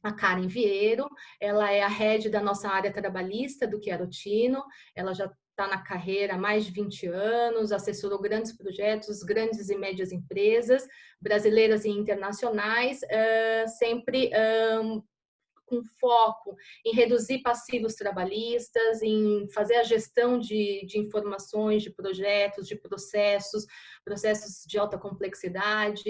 a Karen Vieiro. Ela é a head da nossa área trabalhista do Chiarotino. Ela já está na carreira há mais de 20 anos, assessorou grandes projetos, grandes e médias empresas, brasileiras e internacionais, sempre com foco em reduzir passivos trabalhistas, em fazer a gestão de informações, de projetos, de processos de alta complexidade,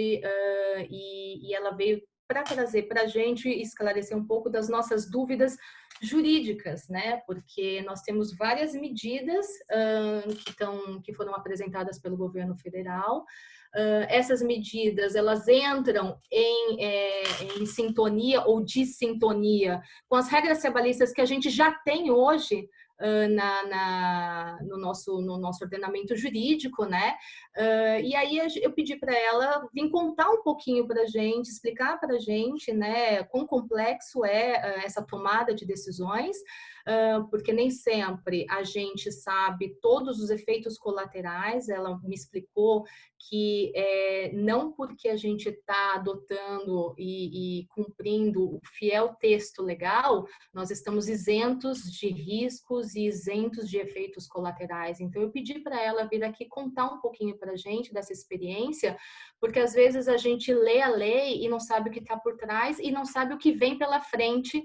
e ela veio para trazer para a gente esclarecer um pouco das nossas dúvidas jurídicas, né? Porque nós temos várias medidas que foram apresentadas pelo governo federal. Essas medidas, elas entram em sintonia ou dissintonia com as regras trabalhistas que a gente já tem hoje no nosso ordenamento jurídico, né? E aí eu pedi para ela vir contar um pouquinho para a gente, explicar para a gente, né, quão complexo é essa tomada de decisões, porque nem sempre a gente sabe todos os efeitos colaterais. Ela me explicou que não porque a gente está adotando e cumprindo o fiel texto legal, nós estamos isentos de riscos e isentos de efeitos colaterais. Então, eu pedi para ela vir aqui contar um pouquinho para a gente dessa experiência, porque às vezes a gente lê a lei e não sabe o que está por trás e não sabe o que vem pela frente,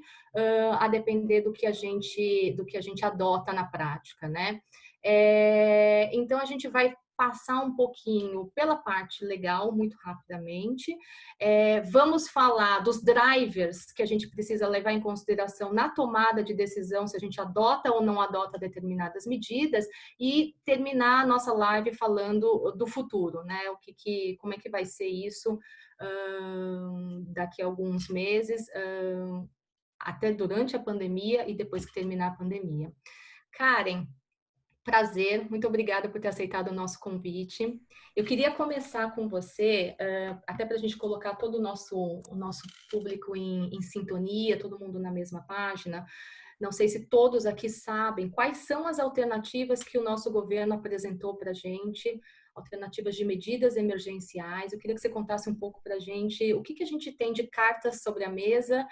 a depender do que a gente adota na prática, né? Então, a gente vai passar um pouquinho pela parte legal, muito rapidamente. Vamos falar dos drivers que a gente precisa levar em consideração na tomada de decisão, se a gente adota ou não adota determinadas medidas, e terminar a nossa live falando do futuro, né? Como é que vai ser isso daqui a alguns meses, até durante a pandemia e depois que terminar a pandemia. Karen, prazer, muito obrigada por ter aceitado o nosso convite. Eu queria começar com você, até para a gente colocar todo o nosso público em sintonia, todo mundo na mesma página. Não sei se todos aqui sabem quais são as alternativas que o nosso governo apresentou para a gente, alternativas de medidas emergenciais. Eu queria que você contasse um pouco para a gente o que a gente tem de cartas sobre a mesa,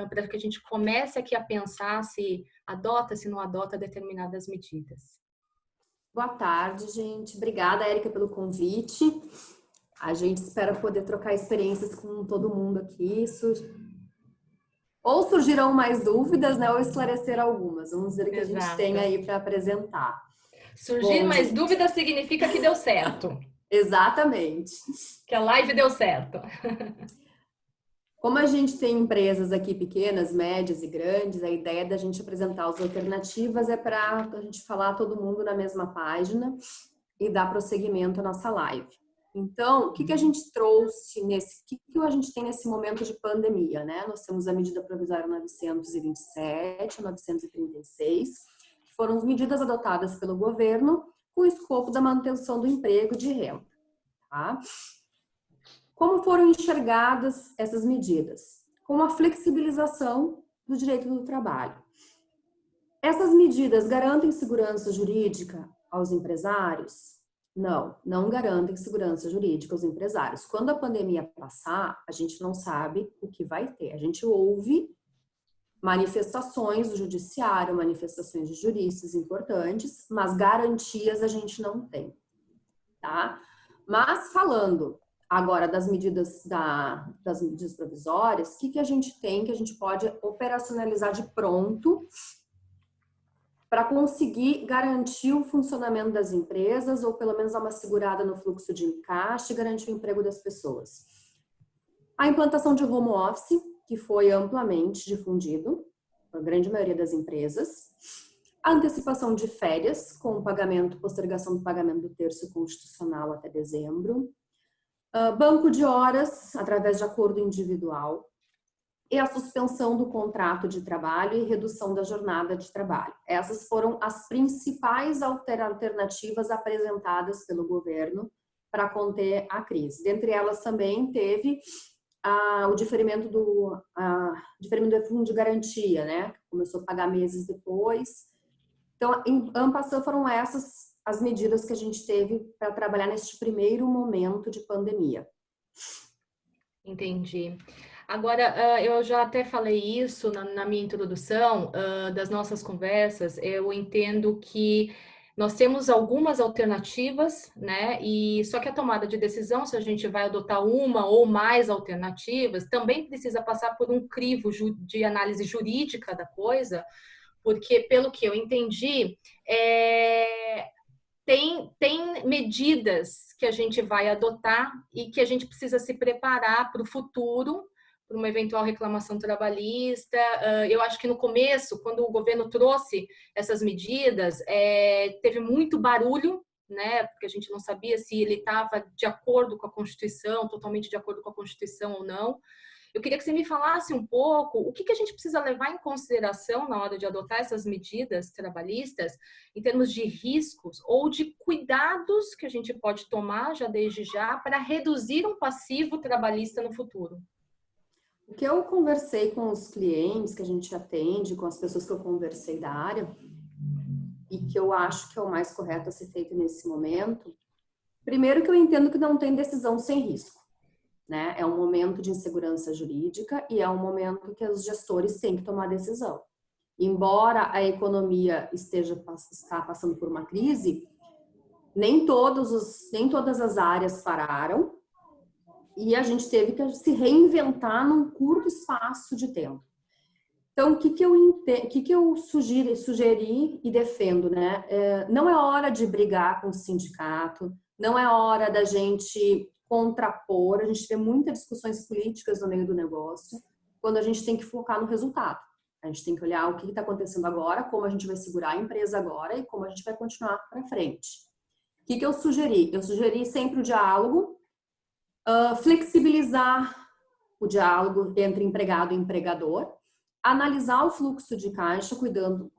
para que a gente comece aqui a pensar se adota, se não adota determinadas medidas. Boa tarde, gente. Obrigada, Érica, pelo convite. A gente espera poder trocar experiências com todo mundo aqui. Ou surgirão mais dúvidas, né? Ou esclarecer algumas. Vamos ver o que a gente tem aí para apresentar. Surgir mais dúvidas significa que deu certo. Exatamente. Que a live deu certo. Como a gente tem empresas aqui pequenas, médias e grandes, a ideia da gente apresentar as alternativas é para a gente falar todo mundo na mesma página e dar prosseguimento à nossa live. Então, o que a gente trouxe o que a gente tem nesse momento de pandemia, né? Nós temos a medida provisória 927, 936, que foram as medidas adotadas pelo governo com o escopo da manutenção do emprego e de renda, tá? Como foram enxergadas essas medidas? Com a flexibilização do direito do trabalho. Essas medidas garantem segurança jurídica aos empresários? Não, não garantem segurança jurídica aos empresários. Quando a pandemia passar, a gente não sabe o que vai ter. A gente ouve manifestações do judiciário, manifestações de juristas importantes, mas garantias a gente não tem, tá? Mas falando agora das medidas provisórias, o que a gente tem que a gente pode operacionalizar de pronto para conseguir garantir o funcionamento das empresas ou pelo menos dar uma segurada no fluxo de caixa e garantir o emprego das pessoas? A implantação de home office, que foi amplamente difundido por a grande maioria das empresas. A antecipação de férias, com postergação do pagamento do terço constitucional até dezembro. Banco de horas, através de acordo individual. E a suspensão do contrato de trabalho e redução da jornada de trabalho. Essas foram as principais alternativas apresentadas pelo governo para conter a crise. Dentre elas também teve o diferimento do fundo de garantia, né? Começou a pagar meses depois. Então, em passant, foram essas as medidas que a gente teve para trabalhar neste primeiro momento de pandemia. Entendi. Agora, eu já até falei isso na minha introdução, das nossas conversas. Eu entendo que nós temos algumas alternativas, né? E só que a tomada de decisão, se a gente vai adotar uma ou mais alternativas, também precisa passar por um crivo de análise jurídica da coisa, porque, pelo que eu entendi, tem medidas que a gente vai adotar e que a gente precisa se preparar para o futuro, para uma eventual reclamação trabalhista. Eu acho que no começo, quando o governo trouxe essas medidas, teve muito barulho, né? Porque a gente não sabia se ele estava de acordo com a Constituição, totalmente de acordo com a Constituição ou não. Eu queria que você me falasse um pouco o que a gente precisa levar em consideração na hora de adotar essas medidas trabalhistas, em termos de riscos ou de cuidados que a gente pode tomar já desde já para reduzir um passivo trabalhista no futuro. O que eu conversei com os clientes que a gente atende, com as pessoas que eu conversei da área, e que eu acho que é o mais correto a ser feito nesse momento, primeiro que eu entendo que não tem decisão sem risco, né? É um momento de insegurança jurídica e é um momento que os gestores têm que tomar decisão. Embora a economia está passando por uma crise, nem todas as áreas pararam e a gente teve que se reinventar num curto espaço de tempo. Então, o que eu sugeri e defendo, né? Não é hora de brigar com o sindicato, não é hora da gente contrapor, a gente vê muitas discussões políticas no meio do negócio, quando a gente tem que focar no resultado. A gente tem que olhar o que está acontecendo agora, como a gente vai segurar a empresa agora e como a gente vai continuar para frente. O que eu sugeri? Eu sugeri sempre o diálogo, flexibilizar o diálogo entre empregado e empregador, analisar o fluxo de caixa, cuidando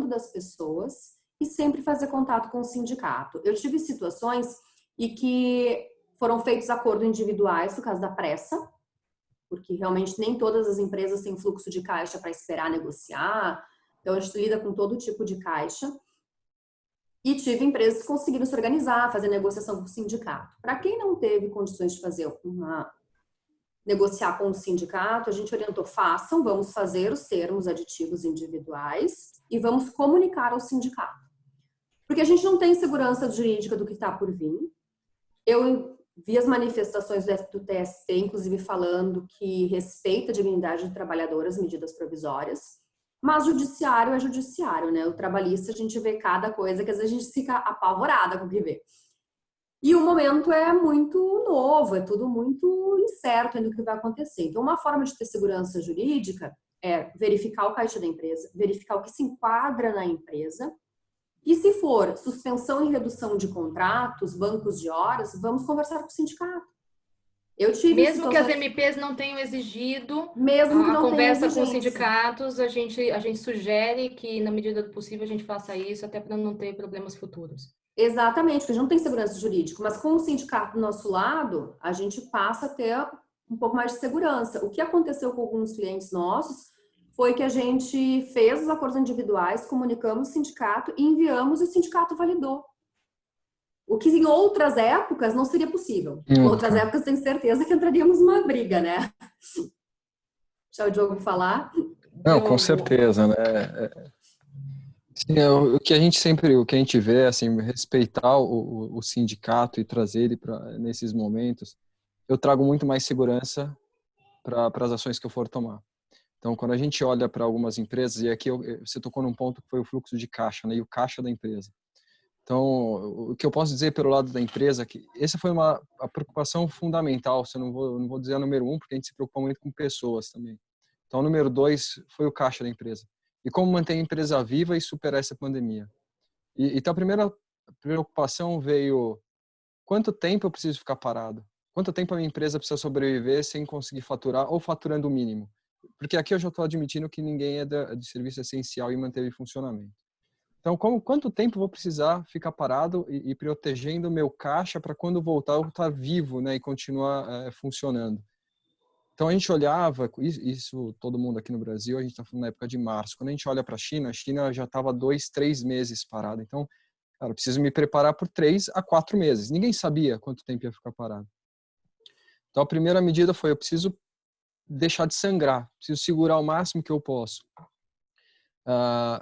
das pessoas e sempre fazer contato com o sindicato. Eu tive situações em que foram feitos acordos individuais por causa da pressa, porque realmente nem todas as empresas têm fluxo de caixa para esperar negociar, então a gente lida com todo tipo de caixa. E tive empresas que conseguiram se organizar, fazer negociação com o sindicato. Para quem não teve condições de negociar com o sindicato, a gente orientou, vamos fazer os termos aditivos individuais e vamos comunicar ao sindicato. Porque a gente não tem segurança jurídica do que está por vir. Eu vi as manifestações do TST, inclusive falando que respeita a dignidade do trabalhador, as medidas provisórias, mas judiciário é judiciário, né? O trabalhista, a gente vê cada coisa que às vezes a gente fica apavorada com o que vê. E o momento é muito novo, é tudo muito incerto ainda o que vai acontecer. Então, uma forma de ter segurança jurídica é verificar o caixa da empresa, verificar o que se enquadra na empresa. E se for suspensão e redução de contratos, bancos de horas, vamos conversar com o sindicato. Eu tive Mesmo que as MPs não tenham exigido a conversa com os sindicatos, a gente sugere que, na medida do possível, a gente faça isso, até para não ter problemas futuros. Exatamente, porque a gente não tem segurança jurídica, mas com o sindicato do nosso lado, a gente passa a ter um pouco mais de segurança. O que aconteceu com alguns clientes nossos foi que a gente fez os acordos individuais, comunicamos o sindicato e enviamos e o sindicato validou. O que em outras épocas não seria possível. Em outras épocas, tenho certeza que entraríamos numa briga, né? Deixa o Diogo falar. Não, com certeza, né? Sim, o que a gente vê, assim, respeitar o sindicato e trazer ele nesses momentos, eu trago muito mais segurança para as ações que eu for tomar. Então, quando a gente olha para algumas empresas, e aqui você tocou num ponto que foi o fluxo de caixa, né, e o caixa da empresa. Então, o que eu posso dizer pelo lado da empresa é que essa foi a preocupação fundamental, eu não vou dizer a número 1, porque a gente se preocupa muito com pessoas também. Então, o número 2 foi o caixa da empresa. E como manter a empresa viva e superar essa pandemia. Então, a primeira preocupação veio, quanto tempo eu preciso ficar parado? Quanto tempo a minha empresa precisa sobreviver sem conseguir faturar ou faturando o mínimo? Porque aqui eu já estou admitindo que ninguém é de serviço essencial e manteve funcionamento. Então, quanto tempo eu vou precisar ficar parado e protegendo o meu caixa para quando voltar eu estar vivo, né, e continuar funcionando? Então, a gente olhava, isso todo mundo aqui no Brasil, a gente está falando na época de março. Quando a gente olha para a China já estava 2, 3 meses parada. Então, cara, eu preciso me preparar por 3 a 4 meses. Ninguém sabia quanto tempo ia ficar parado. Então, a primeira medida foi, eu preciso deixar de sangrar, preciso segurar o máximo que eu posso.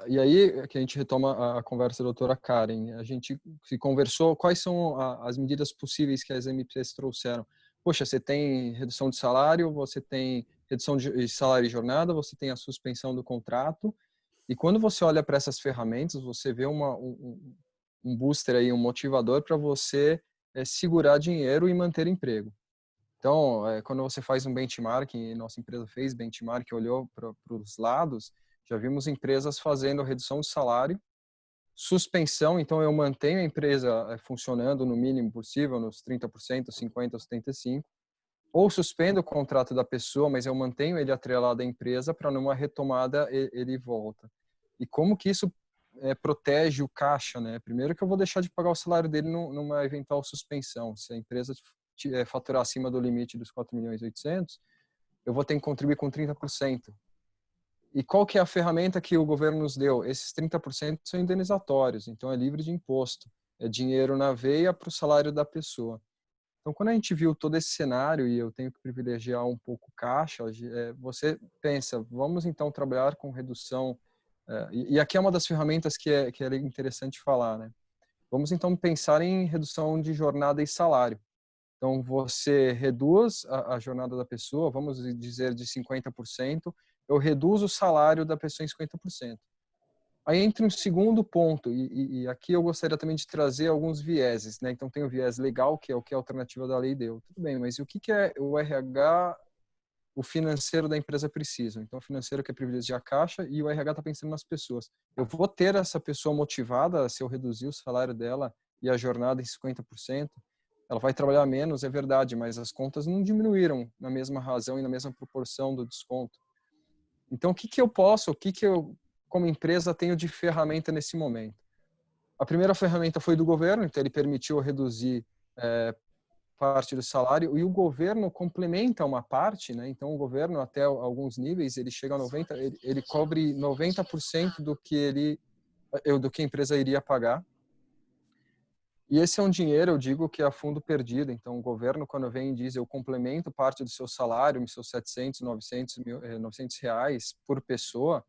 E aí que a gente retoma a conversa da doutora Karen. A gente se conversou quais são as medidas possíveis que as MPs trouxeram. Poxa, você tem redução de salário, você tem redução de salário e jornada, você tem a suspensão do contrato. E quando você olha para essas ferramentas, você vê um booster aí, um motivador para você segurar dinheiro e manter emprego. Então, quando você faz um benchmarking, nossa empresa fez benchmark, olhou para os lados, já vimos empresas fazendo redução de salário, suspensão, então eu mantenho a empresa funcionando no mínimo possível, nos 30%, 50%, 75%, ou suspendo o contrato da pessoa, mas eu mantenho ele atrelado à empresa para numa retomada ele volta. E como que isso protege o caixa, né? Primeiro que eu vou deixar de pagar o salário dele numa eventual suspensão. Se a empresa faturar acima do limite dos 4.800.000, eu vou ter que contribuir com 30%. E qual que é a ferramenta que o governo nos deu? Esses 30% são indenizatórios, então é livre de imposto. É dinheiro na veia para o salário da pessoa. Então, quando a gente viu todo esse cenário e eu tenho que privilegiar um pouco o caixa, você pensa, vamos então trabalhar com redução. E aqui é uma das ferramentas que é interessante falar, né? Vamos então pensar em redução de jornada e salário. Então, você reduz a jornada da pessoa, vamos dizer de 50%, eu reduzo o salário da pessoa em 50%. Aí entra um segundo ponto, e aqui eu gostaria também de trazer alguns vieses, né? Então, tem o viés legal, que é o que a alternativa da lei deu. Tudo bem, mas o que é o RH, o financeiro da empresa precisa? Então, o financeiro quer privilegiar a caixa e o RH está pensando nas pessoas. Eu vou ter essa pessoa motivada se eu reduzir o salário dela e a jornada em 50%? Ela vai trabalhar menos, é verdade, mas as contas não diminuíram na mesma razão e na mesma proporção do desconto. Então, o que eu posso, o que eu, como empresa, tenho de ferramenta nesse momento? A primeira ferramenta foi do governo, então ele permitiu reduzir parte do salário, e o governo complementa uma parte, né? Então, o governo, até alguns níveis, ele chega a 90%, ele cobre 90% do que a empresa iria pagar. E esse é um dinheiro, eu digo, que é a fundo perdido. Então, o governo, quando vem e diz, eu complemento parte do seu salário, seus 700, 900 reais por pessoa,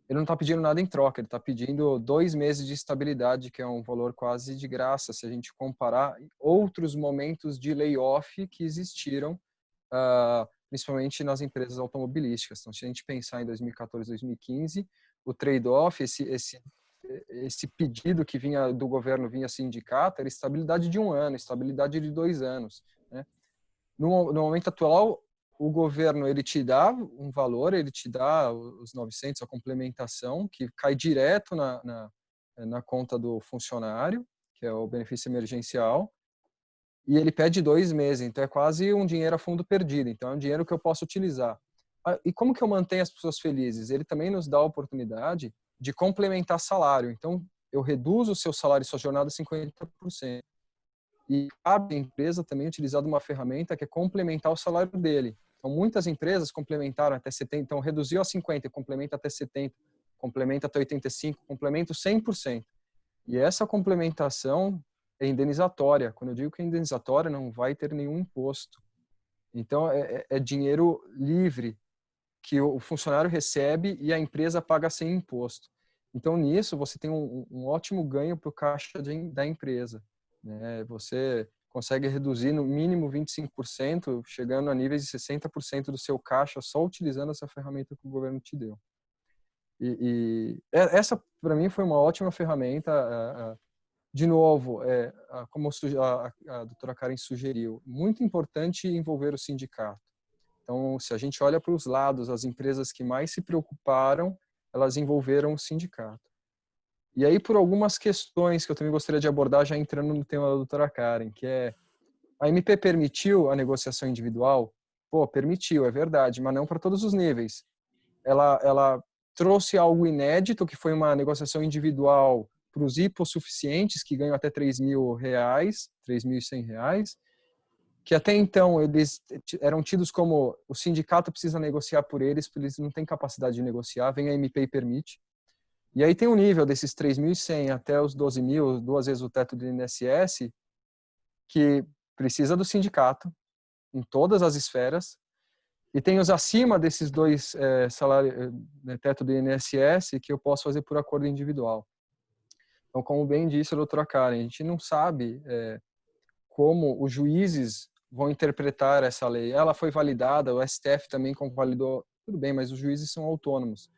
ele não está pedindo nada em troca, ele está pedindo 2 meses de estabilidade, que é um valor quase de graça, se a gente comparar outros momentos de layoff que existiram, principalmente nas empresas automobilísticas. Então, se a gente pensar em 2014, 2015, o trade-off, esse pedido que vinha do governo, vinha sindicato, era estabilidade de 1 ano, estabilidade de 2 anos. Né? No momento atual, o governo ele te dá um valor, ele te dá os 900, a complementação, que cai direto na conta do funcionário, que é o benefício emergencial, e ele pede 2 meses, então é quase um dinheiro a fundo perdido, então é um dinheiro que eu posso utilizar. E como que eu mantenho as pessoas felizes? Ele também nos dá a oportunidade de complementar salário, então eu reduzo o seu salário e sua jornada 50%. E cabe à empresa também utilizar uma ferramenta que é complementar o salário dele. Então, muitas empresas complementaram até 70%, então reduziu a 50%, complementa até 70%, complementa até 85%, complementa 100%. E essa complementação é indenizatória. Quando eu digo que é indenizatória, não vai ter nenhum imposto. Então, é dinheiro livre que o funcionário recebe e a empresa paga sem imposto. Então, nisso, você tem um ótimo ganho para o caixa da empresa. Né? Você consegue reduzir no mínimo 25%, chegando a níveis de 60% do seu caixa só utilizando essa ferramenta que o governo te deu. Essa, para mim, foi uma ótima ferramenta. De novo, como a doutora Karen sugeriu, muito importante envolver o sindicato. Então, se a gente olha para os lados, as empresas que mais se preocuparam, elas envolveram o sindicato. E aí, por algumas questões que eu também gostaria de abordar, já entrando no tema da doutora Karen, que é, a MP permitiu a negociação individual? Pô, permitiu, é verdade, mas não para todos os níveis. Ela trouxe algo inédito, que foi uma negociação individual para os hipossuficientes, que ganham até R$3.000, R$3.100, que até então eles eram tidos como o sindicato precisa negociar por eles, porque eles não têm capacidade de negociar, vem a MP e permite. E aí tem um nível desses 3.100 até os 12.000, 2 vezes o teto do INSS, que precisa do sindicato, em todas as esferas, E tem os acima desses dois salários, teto do INSS, que eu posso fazer por acordo individual. Então, como bem disse a doutora Karen, a gente não sabe como os juízes vão interpretar essa lei. Ela foi validada, o STF também convalidou, tudo bem, mas os juízes são autônomos.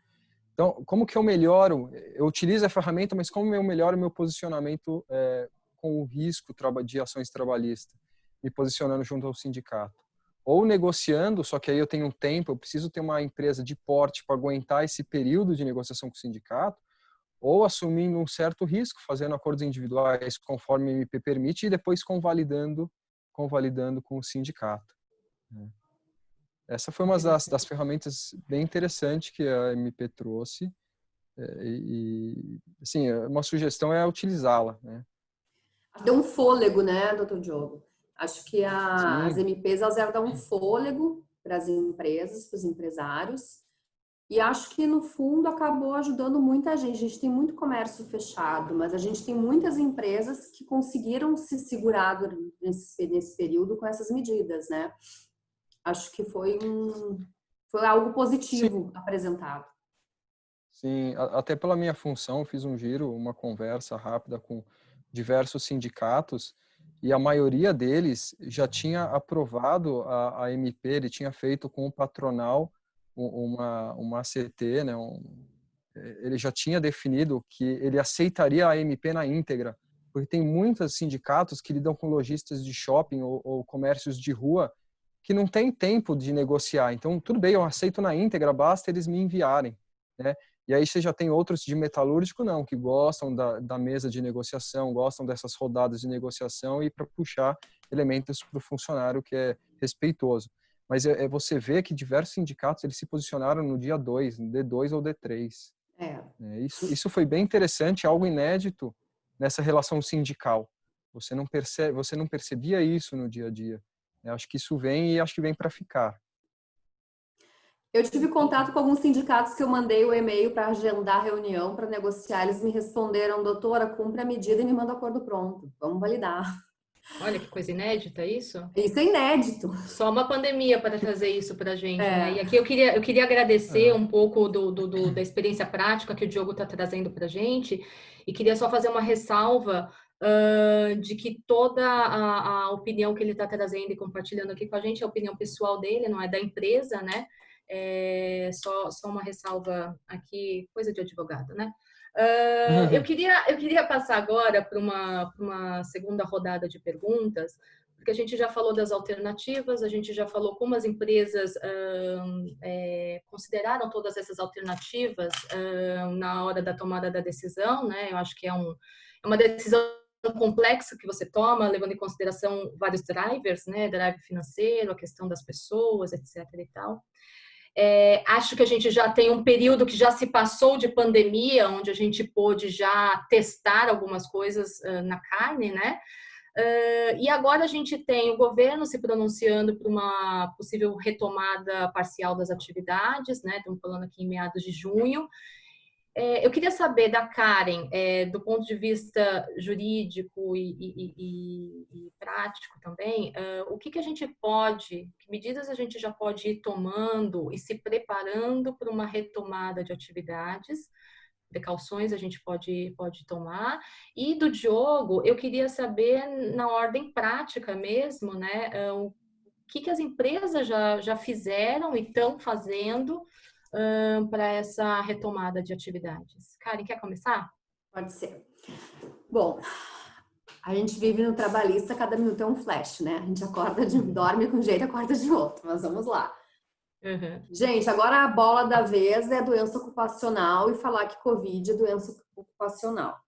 Então, como que eu melhoro? Eu utilizo a ferramenta, mas como eu melhoro o meu posicionamento com o risco de ações trabalhistas, me posicionando junto ao sindicato? Ou negociando, só que aí eu tenho um tempo, eu preciso ter uma empresa de porte para aguentar esse período de negociação com o sindicato, ou assumindo um certo risco, fazendo acordos individuais conforme o MP permite e depois convalidando com o sindicato. Essa foi uma das ferramentas bem interessantes que a MP trouxe e assim, uma sugestão é utilizá-la, né? Deu um fôlego, né, doutor Diogo? Acho que as Sim. MPs, elas dar um fôlego para as empresas, para os empresários. E acho que, no fundo, acabou ajudando muita gente. A gente tem muito comércio fechado, mas a gente tem muitas empresas que conseguiram se segurar nesse período com essas medidas, né? Acho que foi algo positivo apresentado. Sim, até pela minha função, fiz um giro, uma conversa rápida com diversos sindicatos e a maioria deles já tinha aprovado a MP, ele tinha feito com o patronal uma ACT, né? Ele já tinha definido que ele aceitaria a MP na íntegra, porque tem muitos sindicatos que lidam com lojistas de shopping ou comércios de rua que não tem tempo de negociar. Então, tudo bem, eu aceito na íntegra, basta eles me enviarem, né? E aí você já tem outros de metalúrgico, não, que gostam da mesa de negociação, gostam dessas rodadas de negociação e para puxar elementos para o funcionário que é respeitoso. Mas você vê que diversos sindicatos eles se posicionaram no dia 2, no D2 ou D3. Isso foi bem interessante, algo inédito nessa relação sindical. Você não percebia isso no dia a dia. Eu acho que isso vem e acho que vem para ficar. Eu tive contato com alguns sindicatos que eu mandei o e-mail para agendar reunião, para negociar. Eles me responderam, doutora, cumpre a medida e me manda o acordo pronto. Vamos validar. Olha que coisa inédita isso. Isso é inédito. Só uma pandemia para trazer isso para a gente, né? E aqui eu queria agradecer um pouco da experiência prática que o Diogo está trazendo para a gente e queria só fazer uma ressalva de que toda a opinião que ele está trazendo e compartilhando aqui com a gente é a opinião pessoal dele, não é da empresa, né? Só uma ressalva aqui, coisa de advogado, né? Eu queria passar agora para uma segunda rodada de perguntas, porque a gente já falou das alternativas, a gente já falou como as empresas consideraram todas essas alternativas na hora da tomada da decisão, né? Eu acho que é uma decisão complexa que você toma, levando em consideração vários drivers, né? Drive financeiro, a questão das pessoas, etc. e tal. Acho que a gente já tem um período que já se passou de pandemia, onde a gente pôde já testar algumas coisas na carne, né? E agora a gente tem o governo se pronunciando por uma possível retomada parcial das atividades, né? Estamos falando aqui em meados de junho. Eu queria saber da Karen, do ponto de vista jurídico e prático também, que medidas a gente já pode ir tomando e se preparando para uma retomada de atividades, precauções a gente pode tomar. E do Diogo, eu queria saber, na ordem prática mesmo, né, o que as empresas já fizeram e estão fazendo para essa retomada de atividades. Karen, quer começar? Pode ser. Bom, a gente vive no trabalhista, cada minuto é um flash, né? A gente dorme com um jeito, acorda de outro, mas vamos lá. Gente, agora a bola da vez é doença ocupacional e falar que Covid é doença ocupacional.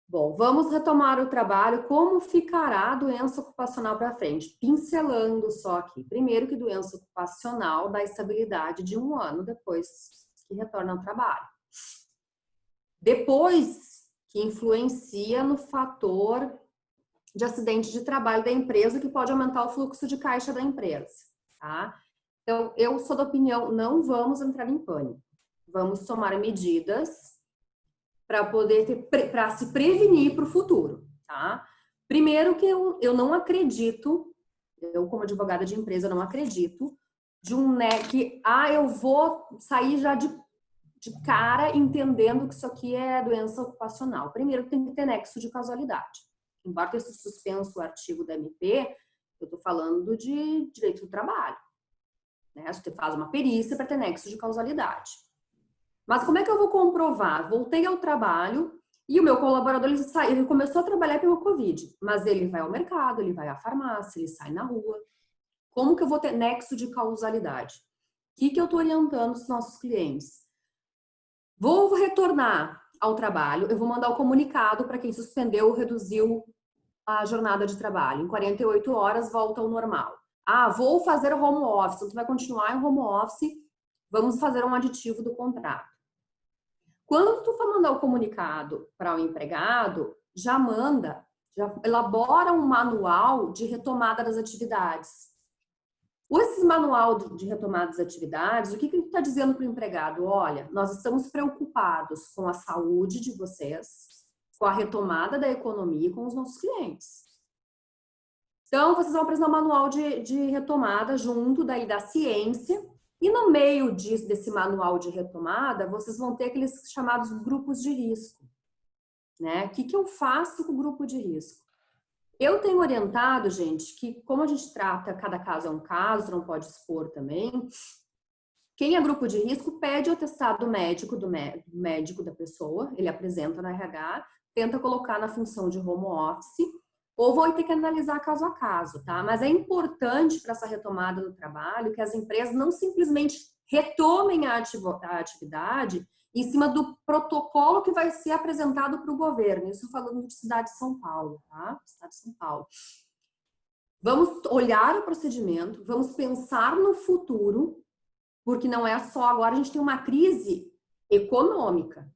Bom, vamos retomar o trabalho. Como ficará a doença ocupacional para frente? Pincelando só aqui. Primeiro que doença ocupacional dá estabilidade de 1 ano depois que retorna ao trabalho. Depois que influencia no fator de acidente de trabalho da empresa, que pode aumentar o fluxo de caixa da empresa, tá? Então, eu sou da opinião, não vamos entrar em pânico. Vamos tomar medidas para se prevenir para o futuro, tá? Primeiro que eu não acredito, eu como advogada de empresa não acredito de um, né, que, eu vou sair já de cara entendendo que isso aqui é doença ocupacional. Primeiro, tem que ter nexo de causalidade. Embora tenha sido suspenso o artigo da MP, eu estou falando de direito do trabalho. Né? Você faz uma perícia para ter nexo de causalidade. Mas como é que eu vou comprovar? Voltei ao trabalho e o meu colaborador ele começou a trabalhar pelo Covid, mas ele vai ao mercado, ele vai à farmácia, ele sai na rua. Como que eu vou ter nexo de causalidade? O que eu estou orientando os nossos clientes? Vou retornar ao trabalho, eu vou mandar o comunicado para quem suspendeu ou reduziu a jornada de trabalho. Em 48 horas volta ao normal. Vou fazer home office, então tu vai continuar em home office, vamos fazer um aditivo do contrato. Quando tu for mandar o comunicado para o empregado, já elabora um manual de retomada das atividades. Esse manual de retomada das atividades, o que ele está dizendo para o empregado? Olha, nós estamos preocupados com a saúde de vocês, com a retomada da economia e com os nossos clientes. Então, vocês vão apresentar um manual de retomada junto da ciência e no meio desse manual de retomada, vocês vão ter aqueles chamados grupos de risco. Né? O que eu faço com o grupo de risco? Eu tenho orientado, gente, que como a gente trata, cada caso é um caso, não pode expor também, quem é grupo de risco pede o atestado médico do médico da pessoa, ele apresenta no RH, tenta colocar na função de home office, ou vai ter que analisar caso a caso, tá? Mas é importante para essa retomada do trabalho que as empresas não simplesmente retomem a atividade em cima do protocolo que vai ser apresentado para o governo. Isso falando de cidade de São Paulo, tá? Estado de São Paulo. Vamos olhar o procedimento, vamos pensar no futuro, porque não é só agora, a gente tem uma crise econômica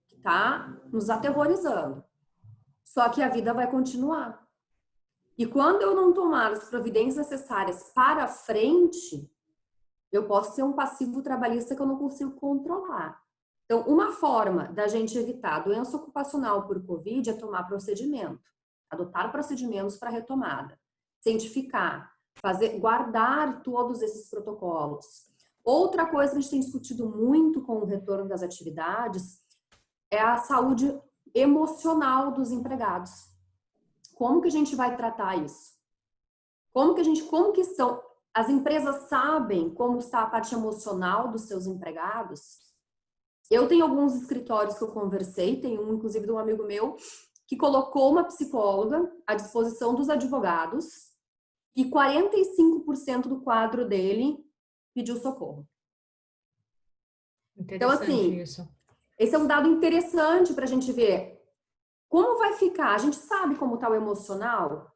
que está nos aterrorizando. Só que a vida vai continuar. E quando eu não tomar as providências necessárias para frente, eu posso ser um passivo trabalhista que eu não consigo controlar. Então, uma forma da gente evitar doença ocupacional por Covid é tomar procedimento, adotar procedimentos para retomada, cientificar, guardar todos esses protocolos. Outra coisa que a gente tem discutido muito com o retorno das atividades é a saúde emocional dos empregados. Como que a gente vai tratar isso? Como que estão? As empresas sabem como está a parte emocional dos seus empregados? Eu tenho alguns escritórios que eu conversei, tem um, inclusive, de um amigo meu, que colocou uma psicóloga à disposição dos advogados e 45% do quadro dele pediu socorro. Então, assim, isso. Esse é um dado interessante para a gente ver como vai ficar. A gente sabe como está o emocional,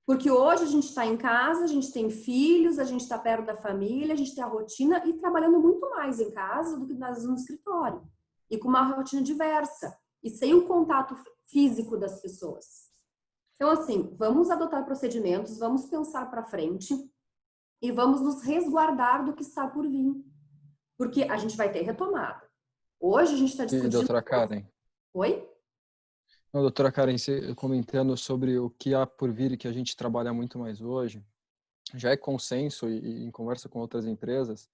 porque hoje a gente está em casa, a gente tem filhos, a gente está perto da família, a gente tem a rotina e trabalhando muito mais em casa do que nós no escritório. E com uma rotina diversa e sem o contato físico das pessoas. Então, assim, vamos adotar procedimentos, vamos pensar para frente e vamos nos resguardar do que está por vir. Porque a gente vai ter retomada. Hoje a gente está discutindo... E, doutora Karen? Oi? Não, doutora Karen, você comentando sobre o que há por vir e que a gente trabalha muito mais hoje, já é consenso e em conversa com outras empresas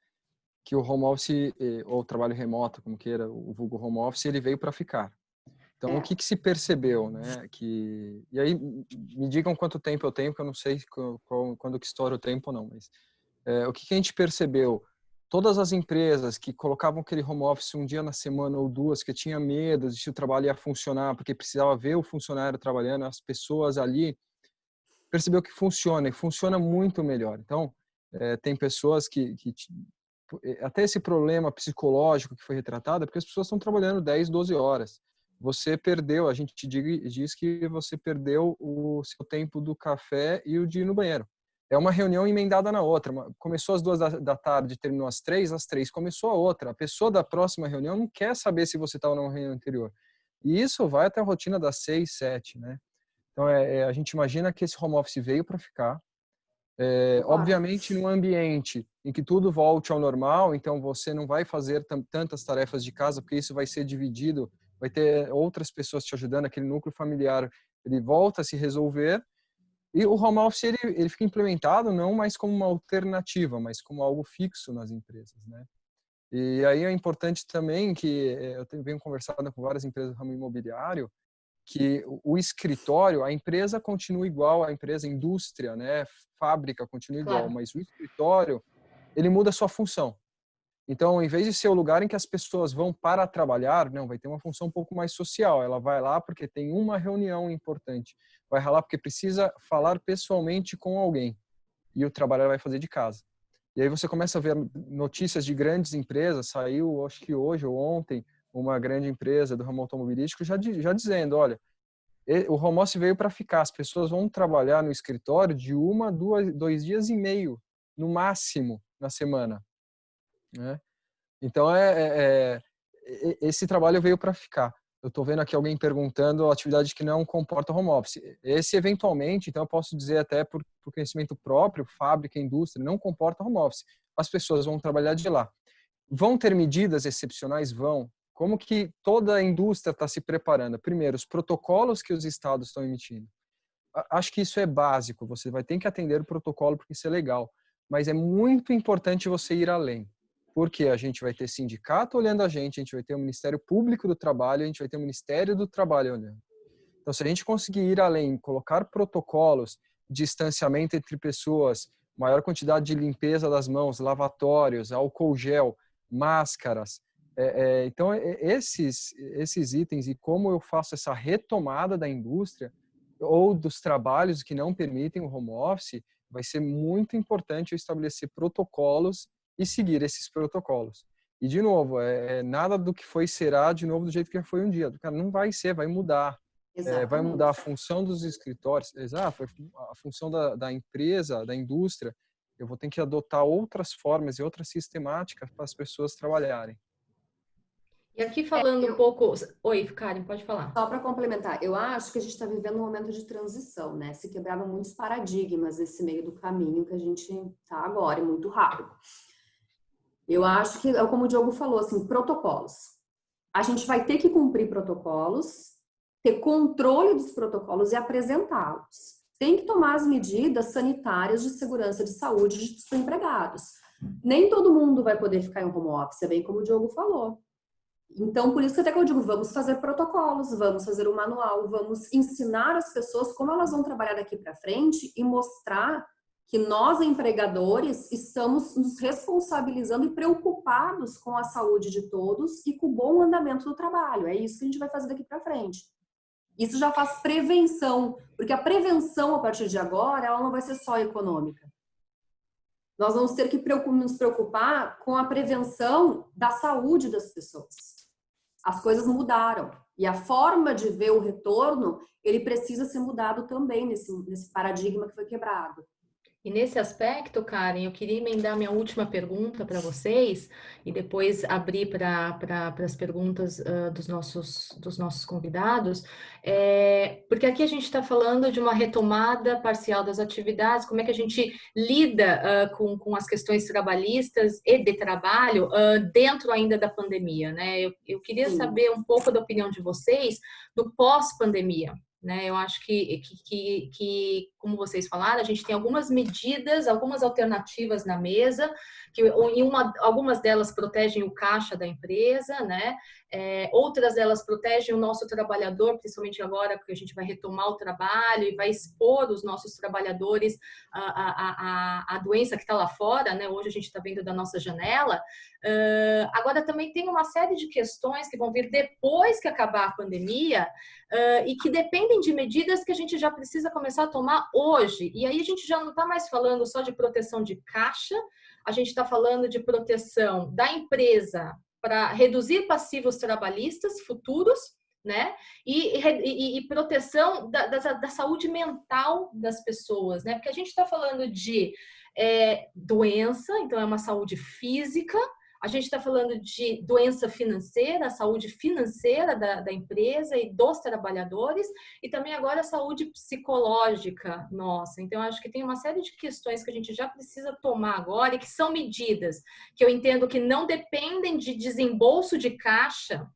que o home office, ou o trabalho remoto, como queira, o vulgo home office, ele veio para ficar. Então, o que se percebeu, né? E aí, me digam quanto tempo eu tenho, que eu não sei quando que estoura o tempo ou não, mas o que a gente percebeu? Todas as empresas que colocavam aquele home office um dia na semana ou duas, que tinha medo de se o trabalho ia funcionar, porque precisava ver o funcionário trabalhando, as pessoas ali, percebeu que funciona, e funciona muito melhor. Então, tem pessoas que até esse problema psicológico que foi retratado é porque as pessoas estão trabalhando 10, 12 horas. Você perdeu, a gente diz que você perdeu o seu tempo do café e o de ir no banheiro. É uma reunião emendada na outra. Começou às 2 da tarde, terminou às 3 começou a outra. A pessoa da próxima reunião não quer saber se você estava numa reunião anterior. E isso vai até a rotina das 6, 7, né? Então, a gente imagina que esse home office veio para ficar. Obviamente, num ambiente em que tudo volte ao normal, então você não vai fazer tantas tarefas de casa, porque isso vai ser dividido, vai ter outras pessoas te ajudando, aquele núcleo familiar, ele volta a se resolver. E o home office, ele fica implementado não mais como uma alternativa, mas como algo fixo nas empresas, né? E aí é importante também que eu venho conversando com várias empresas do ramo imobiliário, que o escritório, a empresa continua igual, a indústria, né, fábrica continua igual, Claro. mas o escritório, ele muda a sua função. Então, em vez de ser o lugar em que as pessoas vão para trabalhar, não, vai ter uma função um pouco mais social. Ela vai lá porque tem uma reunião importante. Vai lá porque precisa falar pessoalmente com alguém. E o trabalho ela vai fazer de casa. E aí você começa a ver notícias de grandes empresas. Saiu, acho que hoje ou ontem, uma grande empresa do ramo automobilístico já dizendo, olha, o home office veio para ficar. As pessoas vão trabalhar no escritório de 2 dias e meio, no máximo, na semana, né? Então, esse trabalho veio para ficar. Eu estou vendo aqui alguém perguntando a atividade que não comporta home office. Esse, eventualmente, então eu posso dizer até por conhecimento próprio, fábrica, indústria, não comporta home office. As pessoas vão trabalhar de lá. Vão ter medidas excepcionais? Vão. Como que toda a indústria está se preparando? Primeiro, os protocolos que os estados estão emitindo. Acho que isso é básico. Você vai ter que atender o protocolo porque isso é legal. Mas é muito importante você ir além. Porque a gente vai ter sindicato olhando a gente vai ter o Ministério Público do Trabalho, a gente vai ter o Ministério do Trabalho olhando. Então, se a gente conseguir ir além, colocar protocolos, distanciamento entre pessoas, maior quantidade de limpeza das mãos, lavatórios, álcool gel, máscaras. Então, esses itens e como eu faço essa retomada da indústria ou dos trabalhos que não permitem o home office, vai ser muito importante eu estabelecer protocolos e seguir esses protocolos. E, de novo, nada do que foi será de novo do jeito que foi um dia. Cara, não vai ser, vai mudar. Vai mudar a função dos escritórios, exato, a função da empresa, da indústria. Eu vou ter que adotar outras formas e outras sistemáticas para as pessoas trabalharem. E aqui falando um pouco... Oi, Karen, pode falar. Só para complementar, eu acho que a gente está vivendo um momento de transição, né? Se quebraram muitos paradigmas nesse meio do caminho que a gente está agora, e muito rápido. Eu acho que, como o Diogo falou, assim, protocolos. A gente vai ter que cumprir protocolos, ter controle dos protocolos e apresentá-los. Tem que tomar as medidas sanitárias de segurança de saúde dos empregados. Nem todo mundo vai poder ficar em home office, é bem como o Diogo falou. Então, por isso que até que eu digo, vamos fazer protocolos, vamos fazer um manual, vamos ensinar as pessoas como elas vão trabalhar daqui para frente e mostrar que nós, empregadores, estamos nos responsabilizando e preocupados com a saúde de todos e com o bom andamento do trabalho. É isso que a gente vai fazer daqui para frente. Isso já faz prevenção, porque a prevenção, a partir de agora, ela não vai ser só econômica. Nós vamos ter que nos preocupar com a prevenção da saúde das pessoas. As coisas mudaram. E a forma de ver o retorno, ele precisa ser mudado também nesse paradigma que foi quebrado. E nesse aspecto, Karen, eu queria emendar minha última pergunta para vocês e depois abrir para as perguntas dos nossos convidados, porque aqui a gente está falando de uma retomada parcial das atividades, como é que a gente lida com as questões trabalhistas e de trabalho dentro ainda da pandemia, né? Eu queria saber um pouco da opinião de vocês do pós-pandemia. Né, eu acho que, como vocês falaram, a gente tem algumas medidas, algumas alternativas na mesa, algumas delas protegem o caixa da empresa, né? Outras delas protegem o nosso trabalhador, principalmente agora, porque a gente vai retomar o trabalho e vai expor os nossos trabalhadores à doença que está lá fora, né? Hoje a gente está vendo da nossa janela. Agora também tem uma série de questões que vão vir depois que acabar a pandemia e que dependem de medidas que a gente já precisa começar a tomar hoje. E aí a gente já não está mais falando só de proteção de caixa, a gente está falando de proteção da empresa para reduzir passivos trabalhistas futuros, né? E proteção da saúde mental das pessoas, né? Porque a gente está falando de doença, então é uma saúde física. A gente está falando de doença financeira, a saúde financeira da empresa e dos trabalhadores, e também agora a saúde psicológica nossa. Então, acho que tem uma série de questões que a gente já precisa tomar agora e que são medidas que eu entendo que não dependem de desembolso de caixa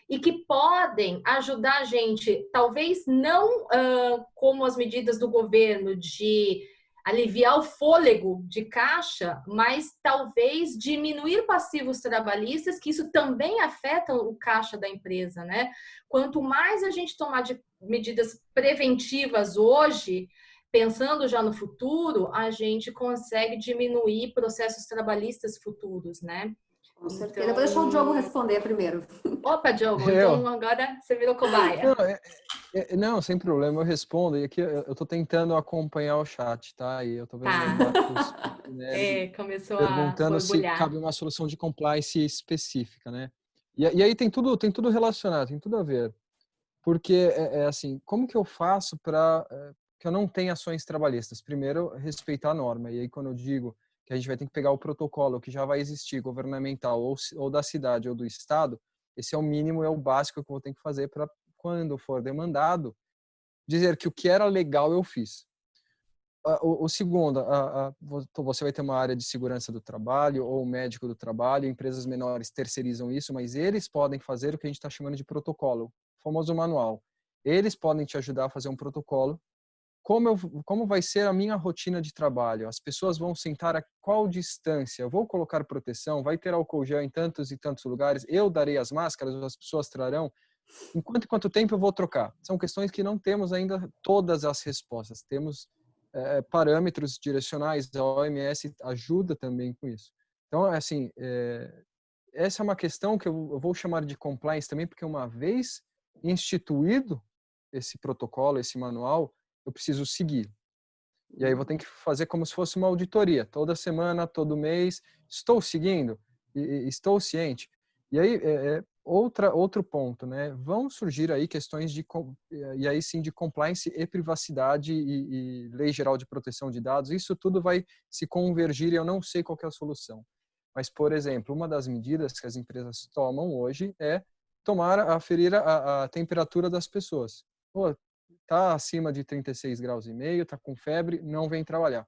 e que podem ajudar a gente, talvez não como as medidas do governo de aliviar o fôlego de caixa, mas talvez diminuir passivos trabalhistas, que isso também afeta o caixa da empresa, né? Quanto mais a gente tomar de medidas preventivas hoje, pensando já no futuro, a gente consegue diminuir processos trabalhistas futuros, né? Com certeza. Eu vou deixar o Diogo responder primeiro. Opa, Diogo, Eu? então agora você virou cobaia. Não, sem problema, eu respondo. E aqui eu estou tentando acompanhar o chat, tá? E eu estou vendo o Marcos Começou a perguntando se borbulhar. cabe uma solução de compliance específica, né? E aí tem tudo relacionado, tem tudo a ver. Porque, assim, como que eu faço para que eu não tenha ações trabalhistas? Primeiro, respeitar a norma. E aí, quando eu digo que a gente vai ter que pegar o protocolo que já vai existir, governamental, ou da cidade ou do estado, esse é o mínimo, é o básico que eu vou ter que fazer para, quando for demandado, dizer que o que era legal eu fiz. O segundo, você vai ter uma área de segurança do trabalho ou médico do trabalho, empresas menores terceirizam isso, mas eles podem fazer o que a gente está chamando de protocolo, o famoso manual. Eles podem te ajudar a fazer um protocolo. Como vai ser a minha rotina de trabalho? As pessoas vão sentar a qual distância? Eu vou colocar proteção? Vai ter álcool gel em tantos e tantos lugares? Eu darei as máscaras? As pessoas trarão? Quanto tempo eu vou trocar? São questões que não temos ainda todas as respostas. Temos parâmetros direcionais, a OMS ajuda também com isso. Então, assim, essa é uma questão que eu vou chamar de compliance também, porque uma vez instituído esse protocolo, esse manual, eu preciso seguir. E aí eu vou ter que fazer como se fosse uma auditoria, toda semana, todo mês, estou seguindo, estou ciente. E aí, outro ponto, né? Vão surgir aí questões e aí sim de compliance e privacidade e lei geral de proteção de dados. Isso tudo vai se convergir e eu não sei qual que é a solução. Mas, por exemplo, uma das medidas que as empresas tomam hoje é aferir a temperatura das pessoas. Pô, tá acima de 36 graus e meio, tá com febre, não vem trabalhar.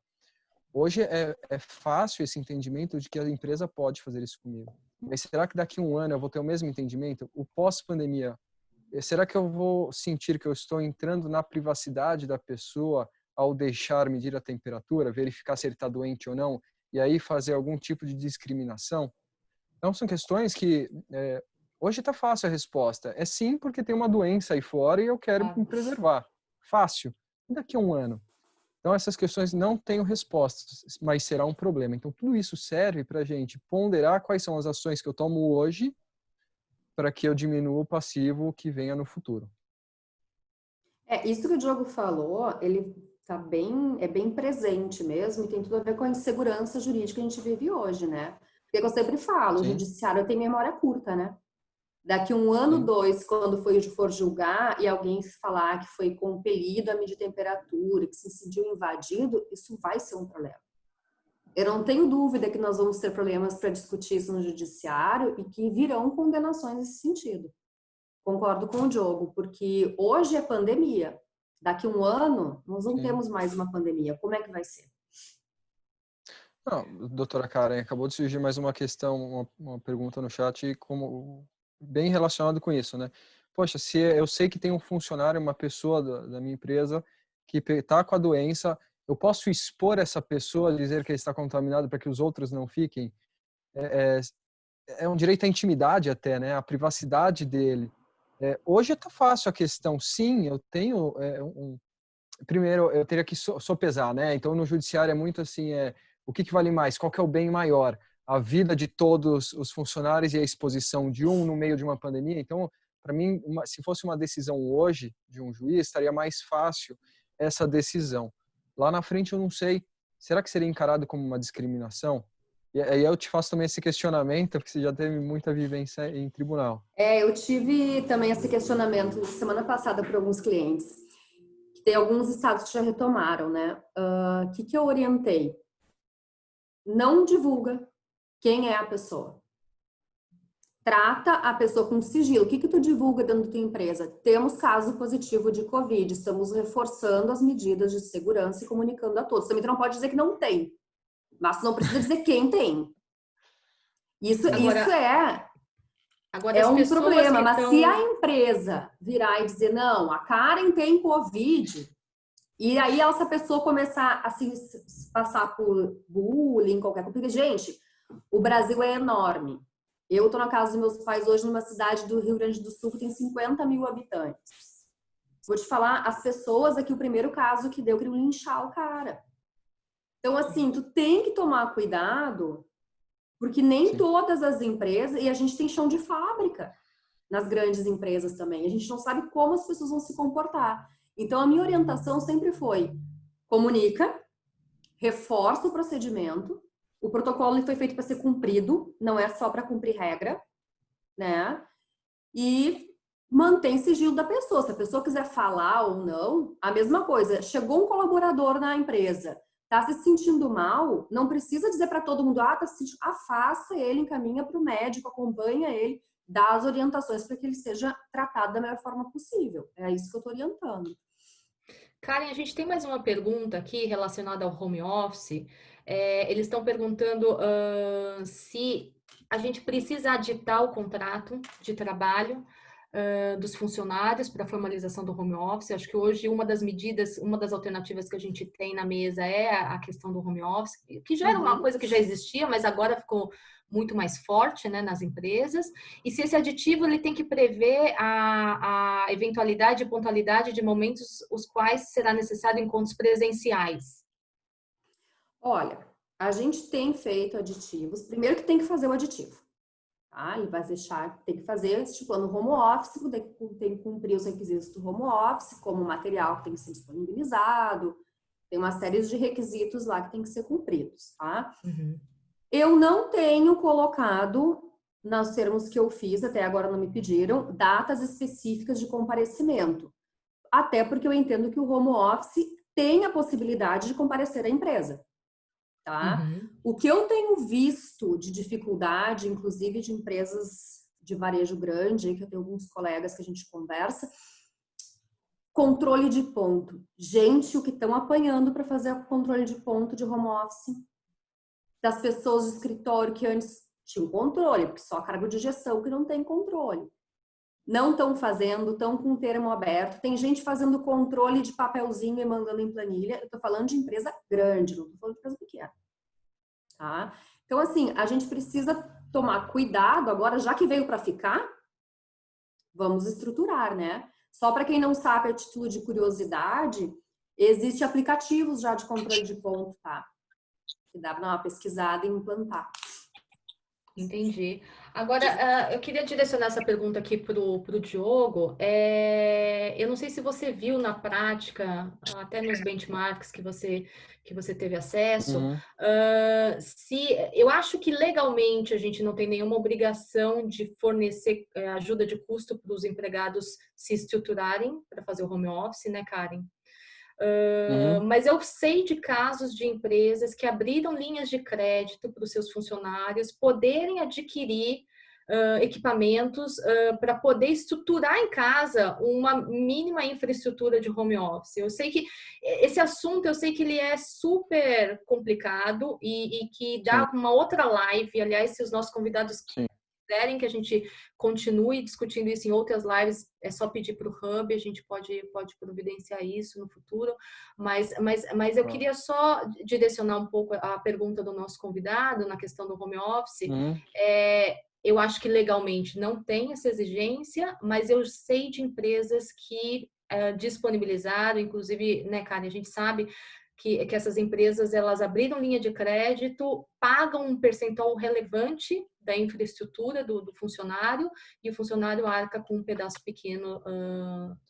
Hoje é fácil esse entendimento de que a empresa pode fazer isso comigo. Mas será que daqui a um ano eu vou ter o mesmo entendimento? O pós-pandemia, será que eu vou sentir que eu estou entrando na privacidade da pessoa ao deixar medir a temperatura, verificar se ele está doente ou não, e aí fazer algum tipo de discriminação? Então, são questões que hoje está fácil a resposta. É sim, porque tem uma doença aí fora e eu quero me preservar. Fácil. E daqui a um ano? Então, essas questões não têm respostas, mas será um problema. Então, tudo isso serve para a gente ponderar quais são as ações que eu tomo hoje para que eu diminua o passivo que venha no futuro. Isso que o Diogo falou, ele é bem presente mesmo e tem tudo a ver com a insegurança jurídica que a gente vive hoje, né? Porque eu sempre falo, Sim. o judiciário tem memória curta, né? Daqui um ano, Sim. 2, quando for julgar e alguém falar que foi compelido a medir temperatura, que se sentiu invadido, isso vai ser um problema. Eu não tenho dúvida que nós vamos ter problemas para discutir isso no judiciário e que virão condenações nesse sentido. Concordo com o Diogo, porque hoje é pandemia. Daqui um ano, nós não temos mais uma pandemia. Como é que vai ser? Não, doutora Karen, acabou de surgir mais uma questão, uma pergunta no chat bem relacionado com isso, né? Poxa, se eu sei que tem um funcionário, uma pessoa da minha empresa que está com a doença, eu posso expor essa pessoa, dizer que ele está contaminado para que os outros não fiquem? É um direito à intimidade até, né? A privacidade dele. Hoje está fácil a questão. Sim, eu tenho primeiro, eu teria que sopesar, né? Então, no judiciário é muito assim, o que vale mais? Qual que é o bem maior? A vida de todos os funcionários e a exposição de um no meio de uma pandemia? Então, para mim, se fosse uma decisão hoje de um juiz, estaria mais fácil essa decisão. Lá na frente, eu não sei. Será que seria encarado como uma discriminação? E aí eu te faço também esse questionamento, porque você já teve muita vivência em tribunal. Eu tive também esse questionamento semana passada por alguns clientes. Tem alguns estados que já retomaram, né? O que eu orientei? Não divulga quem é a pessoa. Trata a pessoa com sigilo. O que tu divulga dentro da tua empresa? Temos caso positivo de Covid, estamos reforçando as medidas de segurança e comunicando a todos. Também tu não pode dizer que não tem, mas tu não precisa dizer quem tem. Isso é... Agora, É as um pessoas problema, que mas estão... se a empresa virar e dizer, não, a Karen tem Covid, e aí essa pessoa começar a se passar por bullying, qualquer coisa, porque, gente, o Brasil é enorme. Eu tô na casa dos meus pais hoje numa cidade do Rio Grande do Sul que tem 50 mil habitantes. Vou te falar, as pessoas aqui, o primeiro caso que deu, queriam linchar o cara. Então, assim, tu tem que tomar cuidado, porque nem Sim. todas as empresas, e a gente tem chão de fábrica nas grandes empresas também. A gente não sabe como as pessoas vão se comportar. Então, a minha orientação sempre foi: comunica, reforça o procedimento, o protocolo foi feito para ser cumprido, não é só para cumprir regra, né? E mantém sigilo da pessoa. Se a pessoa quiser falar ou não, a mesma coisa. Chegou um colaborador na empresa, tá se sentindo mal, não precisa dizer para todo mundo, tá se sentindo, afasta ele, encaminha para o médico, acompanha ele, dá as orientações para que ele seja tratado da melhor forma possível. É isso que eu estou orientando. Karen, a gente tem mais uma pergunta aqui relacionada ao home office. Eles estão perguntando se a gente precisa aditar o contrato de trabalho dos funcionários para a formalização do home office. Acho que hoje uma das medidas, uma das alternativas que a gente tem na mesa é a questão do home office, que já era uma coisa que já existia, mas agora ficou muito mais forte, né, nas empresas. E se esse aditivo ele tem que prever a eventualidade e pontualidade de momentos os quais será necessário encontros presenciais. Olha, a gente tem feito aditivos. Primeiro que tem que fazer o aditivo. Tá? E vai deixar, tem que fazer, estipulando home office, tem que cumprir os requisitos do home office, como o material que tem que ser disponibilizado, tem uma série de requisitos lá que tem que ser cumpridos, tá? Uhum. Eu não tenho colocado, nos termos que eu fiz, até agora não me pediram, datas específicas de comparecimento. Até porque eu entendo que o home office tem a possibilidade de comparecer à empresa. Tá? Uhum. O que eu tenho visto de dificuldade, inclusive de empresas de varejo grande, que eu tenho alguns colegas que a gente conversa, controle de ponto. Gente, o que estão apanhando para fazer o controle de ponto de home office, das pessoas de escritório que antes tinham controle, porque só cargo de gestão que não tem controle. Não estão fazendo, estão com o termo aberto. Tem gente fazendo controle de papelzinho e mandando em planilha. Eu estou falando de empresa grande, não estou falando de empresa pequena. Tá? Então, assim, a gente precisa tomar cuidado agora, já que veio para ficar, vamos estruturar, né? Só para quem não sabe, a título de curiosidade, existem aplicativos já de controle de ponto, tá? Que dá para dar uma pesquisada e implantar. Entendi. Agora, eu queria direcionar essa pergunta aqui para o Diogo. Eu não sei se você viu na prática, até nos benchmarks que você teve acesso, Uhum. se eu acho que legalmente a gente não tem nenhuma obrigação de fornecer ajuda de custo para os empregados se estruturarem para fazer o home office, né, Karen? Uhum. Mas eu sei de casos de empresas que abriram linhas de crédito para os seus funcionários poderem adquirir equipamentos para poder estruturar em casa uma mínima infraestrutura de home office. Eu sei que esse assunto, eu sei que ele é super complicado e que Sim, dá uma outra live. Aliás, se os nossos convidados sim. quiserem que a gente continue discutindo isso em outras lives, é só pedir para o Hub, a gente pode providenciar isso no futuro, mas eu Claro. queria só direcionar um pouco a pergunta do nosso convidado na questão do home office. Uhum. Eu acho que legalmente não tem essa exigência, mas eu sei de empresas que disponibilizaram, inclusive, né, Karen, a gente sabe que essas empresas elas abriram linha de crédito, pagam um percentual relevante da infraestrutura do funcionário e o funcionário arca com um pedaço pequeno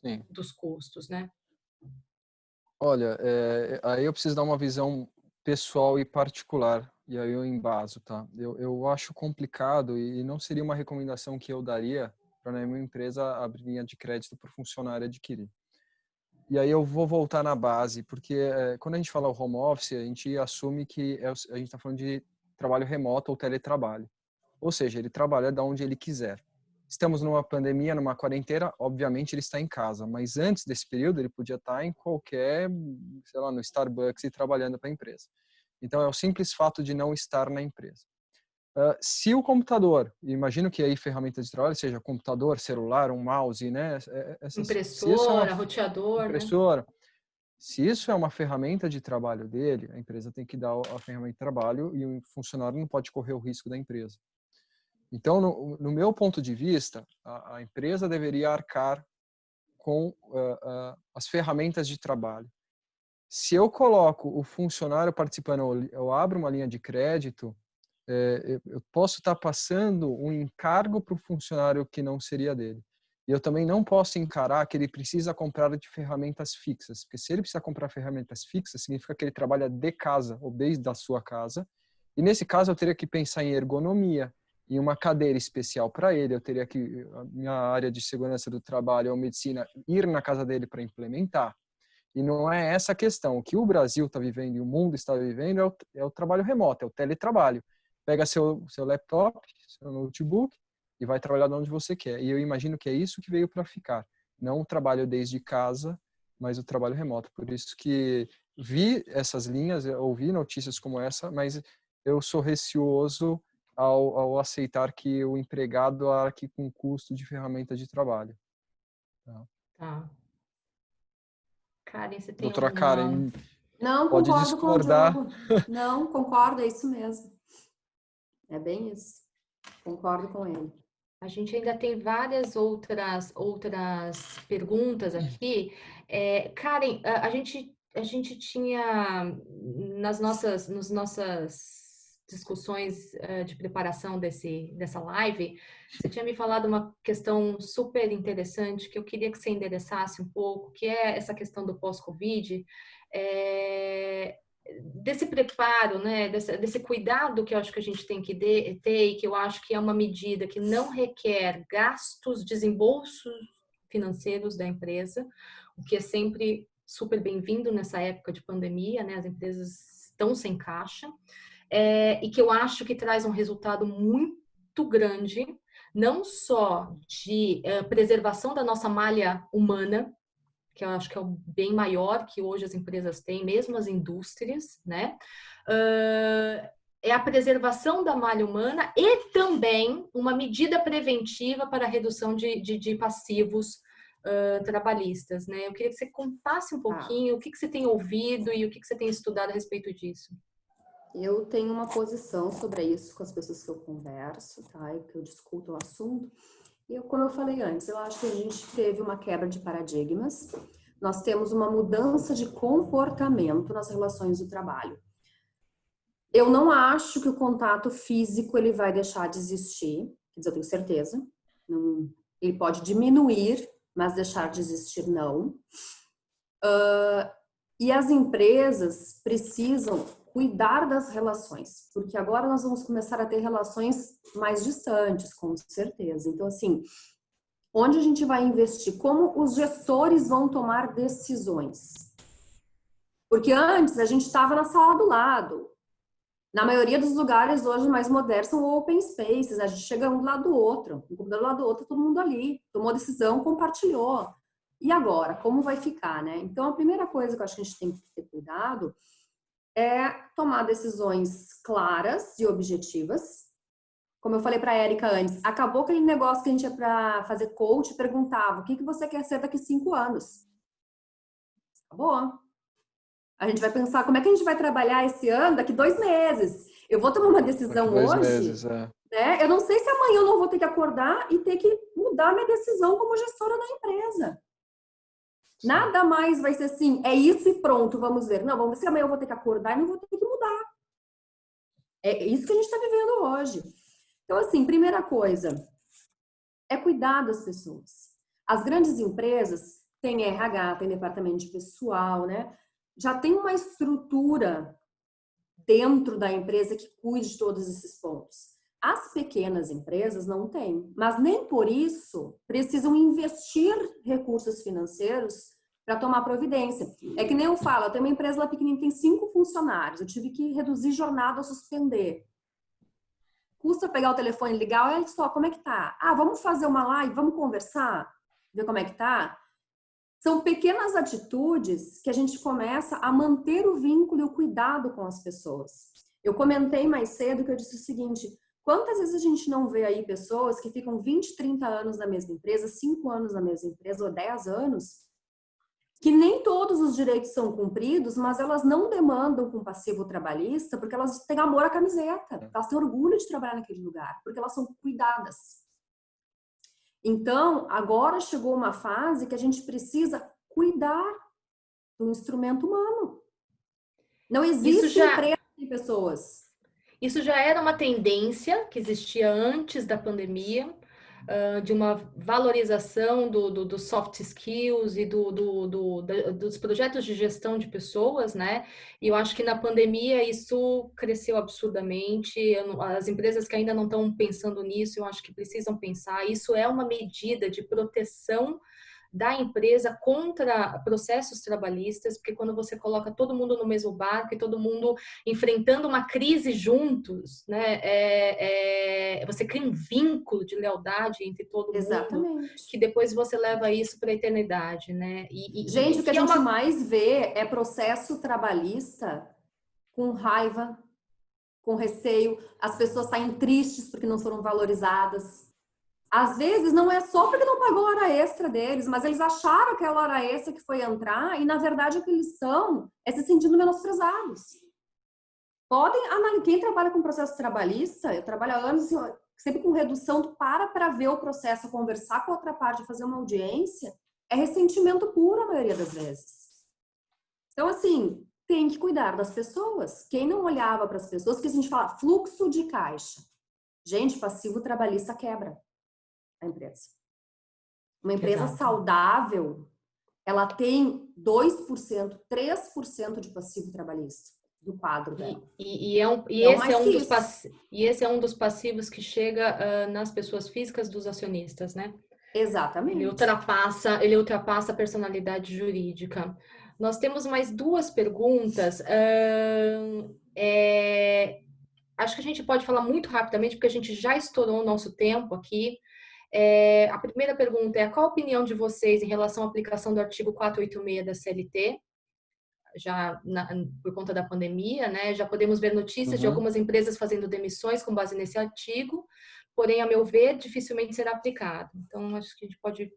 Sim. dos custos, né? Olha, aí eu preciso dar uma visão pessoal e particular, e aí eu embaso, tá? Eu acho complicado e não seria uma recomendação que eu daria para nenhuma empresa abrir linha de crédito para o funcionário adquirir. E aí eu vou voltar na base, porque quando a gente fala home office, a gente assume que a gente está falando de trabalho remoto ou teletrabalho. Ou seja, ele trabalha de onde ele quiser. Estamos numa pandemia, numa quarentena, obviamente ele está em casa, mas antes desse período ele podia estar em qualquer, sei lá, no Starbucks e trabalhando para a empresa. Então é o simples fato de não estar na empresa. Se o computador, imagino que aí ferramentas de trabalho seja computador, celular, um mouse, né? Se isso é uma Impressora, roteador, né? impressora, se isso é uma ferramenta de trabalho dele, a empresa tem que dar a ferramenta de trabalho e o funcionário não pode correr o risco da empresa. Então, no meu ponto de vista, a empresa deveria arcar com as ferramentas de trabalho. Se eu coloco o funcionário participando, eu abro uma linha de crédito, eu posso estar passando um encargo para o funcionário que não seria dele. E eu também não posso encarar que ele precisa comprar de ferramentas fixas, porque se ele precisa comprar ferramentas fixas, significa que ele trabalha de casa ou desde a sua casa. E nesse caso eu teria que pensar em ergonomia, em uma cadeira especial para ele, eu teria que, a minha área de segurança do trabalho ou medicina, ir na casa dele para implementar. E não é essa a questão. O que o Brasil está vivendo e o mundo está vivendo é o trabalho remoto, é o teletrabalho. Pega seu laptop, seu notebook e vai trabalhar de onde você quer. E eu imagino que é isso que veio para ficar. Não o trabalho desde casa, mas o trabalho remoto. Por isso que vi essas linhas, ouvi notícias como essa, mas eu sou receoso ao aceitar que o empregado arque com o custo de ferramenta de trabalho. Tá. Karen, você tem Doutora alguma... Karen, Não, pode concordo com o discordar. Diogo. Não, concordo, é isso mesmo. É bem isso. Concordo com ele. A gente ainda tem várias outras perguntas aqui. Karen, a gente tinha nas nossas discussões de preparação dessa live, você tinha me falado uma questão super interessante que eu queria que você endereçasse um pouco, que é essa questão do pós-Covid. Desse preparo, né, desse cuidado que eu acho que a gente tem que ter e que eu acho que é uma medida que não requer gastos, desembolsos financeiros da empresa, o que é sempre super bem-vindo nessa época de pandemia, né, as empresas estão sem caixa, e que eu acho que traz um resultado muito grande, não só de preservação da nossa malha humana, que eu acho que é o bem maior que hoje as empresas têm, mesmo as indústrias, né? É a preservação da malha humana e também uma medida preventiva para a redução de passivos trabalhistas, né? Eu queria que você contasse um pouquinho o que você tem ouvido e o que você tem estudado a respeito disso. Eu tenho uma posição sobre isso com as pessoas que eu converso, tá? E que eu discuto o assunto. E como eu falei antes, eu acho que a gente teve uma quebra de paradigmas, nós temos uma mudança de comportamento nas relações do trabalho. Eu não acho que o contato físico ele vai deixar de existir, quer dizer, eu tenho certeza. Não, ele pode diminuir, mas deixar de existir não. E as empresas precisam cuidar das relações, porque agora nós vamos começar a ter relações mais distantes, com certeza. Então, assim, onde a gente vai investir? Como os gestores vão tomar decisões? Porque antes a gente estava na sala do lado. Na maioria dos lugares hoje mais modernos são open spaces, né? A gente chega um do lado do outro, um computador do lado do outro, todo mundo ali, tomou decisão, compartilhou. E agora, como vai ficar, né? Então, a primeira coisa que eu acho que a gente tem que ter cuidado é tomar decisões claras e objetivas. Como eu falei para a Érica antes, acabou aquele negócio que a gente ia para fazer coach e perguntava, o que você quer ser daqui 5 anos? Acabou. A gente vai pensar, como é que a gente vai trabalhar esse ano, daqui 2 meses? Eu vou tomar uma decisão hoje, meses, né? Eu não sei se amanhã eu não vou ter que acordar e ter que mudar minha decisão como gestora da empresa. Sim. Nada mais vai ser assim, é isso e pronto, vamos ver. Não, vamos ver se amanhã eu vou ter que acordar e não vou ter que mudar. É isso que a gente está vivendo hoje. Então, assim, primeira coisa, é cuidar das pessoas. As grandes empresas têm RH, têm departamento de pessoal, né? Já tem uma estrutura dentro da empresa que cuide de todos esses pontos. As pequenas empresas não têm, mas nem por isso precisam investir recursos financeiros para tomar providência. É que nem eu falo, eu tenho uma empresa lá pequenininha, tem 5 funcionários, eu tive que reduzir jornada ou suspender. Custa pegar o telefone e ligar, olha só, como é que tá? Ah, vamos fazer uma live, vamos conversar, ver como é que tá? São pequenas atitudes que a gente começa a manter o vínculo e o cuidado com as pessoas. Eu comentei mais cedo que eu disse o seguinte, Quantas vezes a gente não vê aí pessoas que ficam 20, 30 anos na mesma empresa, 5 anos na mesma empresa ou 10 anos, que nem todos os direitos são cumpridos, mas elas não demandam com passivo trabalhista porque elas têm amor à camiseta, elas têm orgulho de trabalhar naquele lugar, porque elas são cuidadas. Então, agora chegou uma fase que a gente precisa cuidar do instrumento humano. Não existe empresa sem pessoas. Isso já era uma tendência que existia antes da pandemia, de uma valorização dos soft skills e dos projetos de gestão de pessoas, né? E eu acho que na pandemia isso cresceu absurdamente. As empresas que ainda não estão pensando nisso, eu acho que precisam pensar. Isso é uma medida de proteção da empresa contra processos trabalhistas, porque quando você coloca todo mundo no mesmo barco e todo mundo enfrentando uma crise juntos, né, você cria um vínculo de lealdade entre todo mundo. Exatamente. Que depois você leva isso para a eternidade, né? Gente, o que a gente mais vê é processo trabalhista com raiva, com receio, as pessoas saem tristes porque não foram valorizadas. Às vezes não é só porque não pagou a hora extra deles, mas eles acharam aquela hora extra que foi entrar e na verdade o que eles estão é se sentindo menosprezados. Quem trabalha com processo trabalhista, eu trabalho há anos sempre com redução, tu para ver o processo, conversar com a outra parte, fazer uma audiência, é ressentimento puro a maioria das vezes. Então assim, tem que cuidar das pessoas. Quem não olhava para as pessoas, que a gente fala fluxo de caixa. Gente, passivo trabalhista quebra a empresa. Uma empresa Exato. saudável, ela tem 2%, 3% de passivo trabalhista do quadro dela. Esse é um dos passivos que chega nas pessoas físicas dos acionistas, né? Exatamente. Ele ultrapassa a personalidade jurídica. Nós temos mais duas perguntas. Acho que a gente pode falar muito rapidamente, porque a gente já estourou o nosso tempo aqui. A primeira pergunta é: qual a opinião de vocês em relação à aplicação do artigo 486 da CLT? Por conta da pandemia, né? Já podemos ver notícias de algumas empresas fazendo demissões com base nesse artigo, porém, a meu ver, dificilmente será aplicado. Então, acho que a gente pode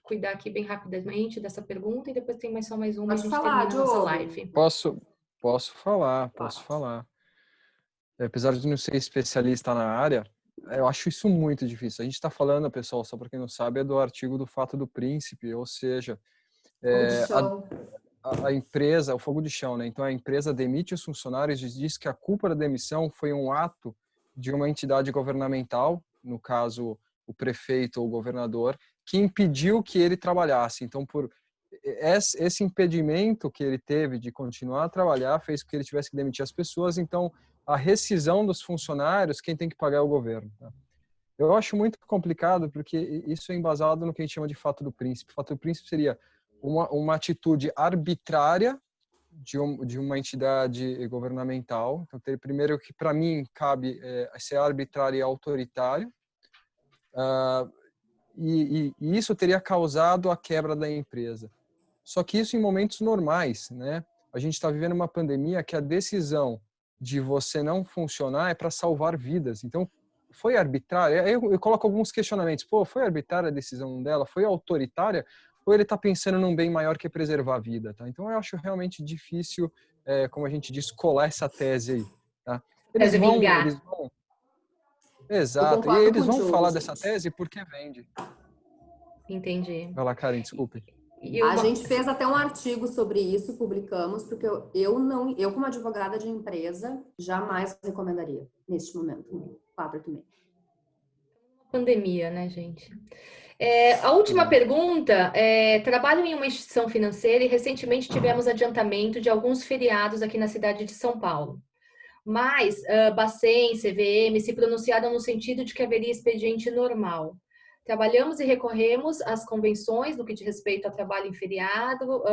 cuidar aqui bem rapidamente dessa pergunta e depois tem só mais uma e a gente termina a nossa live. Posso falar. Apesar de não ser especialista na área, eu acho isso muito difícil. A gente está falando, pessoal, só para quem não sabe, é do artigo do fato do príncipe, ou seja, a empresa, o fogo de chão, né? Então a empresa demite os funcionários e diz que a culpa da demissão foi um ato de uma entidade governamental, no caso o prefeito ou o governador, que impediu que ele trabalhasse. Então por esse impedimento que ele teve de continuar a trabalhar fez com que ele tivesse que demitir as pessoas. Então a rescisão dos funcionários, quem tem que pagar é o governo. Tá? Eu acho muito complicado porque isso é embasado no que a gente chama de fato do príncipe. O fato do príncipe seria uma atitude arbitrária de uma entidade governamental. Então, primeiro que para mim cabe ser arbitrário e autoritário. E isso teria causado a quebra da empresa. Só que isso em momentos normais, né? A gente está vivendo uma pandemia que a decisão de você não funcionar é para salvar vidas. Então, foi arbitrária? Eu coloco alguns questionamentos. Foi arbitrária a decisão dela? Foi autoritária? Ou ele está pensando num bem maior que é preservar a vida? Tá? Então, eu acho realmente difícil, como a gente diz, colar essa tese aí. Tá? Eles vão... Exato. E eles vão falar dessa tese porque vende. Entendi. Vai lá, Karen, desculpe. A gente fez até um artigo sobre isso, publicamos, porque eu como advogada de empresa, jamais recomendaria neste momento. 486. Pandemia, né, gente? A última pergunta trabalho em uma instituição financeira e recentemente tivemos adiantamento de alguns feriados aqui na cidade de São Paulo. Mas Bacen, CVM se pronunciaram no sentido de que haveria expediente normal. Trabalhamos e recorremos às convenções no que diz respeito ao trabalho em feriado,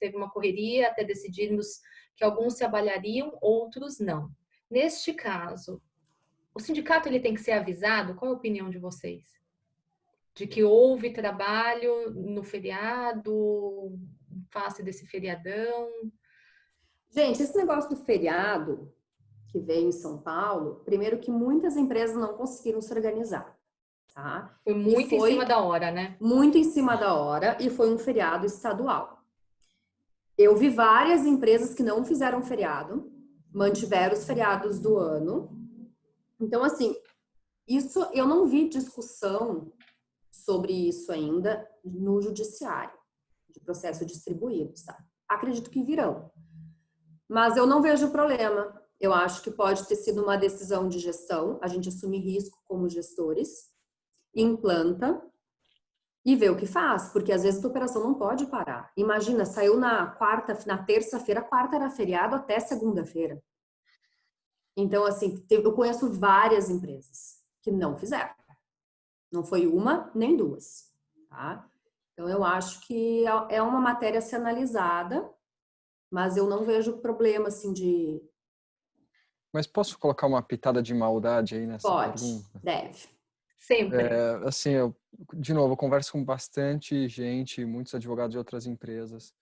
teve uma correria até decidirmos que alguns trabalhariam, outros não. Neste caso, o sindicato ele tem que ser avisado? Qual é a opinião de vocês? De que houve trabalho no feriado, face desse feriadão? Gente, esse negócio do feriado, que veio em São Paulo, primeiro que muitas empresas não conseguiram se organizar, tá? Foi muito em cima da hora, né? Muito em cima da hora, e foi um feriado estadual. Eu vi várias empresas que não fizeram feriado, mantiveram os feriados do ano. Então, assim, isso eu não vi discussão sobre isso ainda no judiciário, de processo distribuídos, tá? Acredito que virão. Mas eu não vejo problema. Eu acho que pode ter sido uma decisão de gestão, a gente assume risco como gestores, implanta e vê o que faz, porque às vezes a operação não pode parar. Imagina, saiu na terça-feira, quarta era feriado até segunda-feira. Então, assim, eu conheço várias empresas que não fizeram. Não foi uma, nem duas, tá? Então, eu acho que é uma matéria a ser analisada, mas eu não vejo problema, assim, de... Mas posso colocar uma pitada de maldade aí nessa Pode, pergunta? deve. Sempre. Assim, de novo, eu converso com bastante gente, muitos advogados de outras empresas.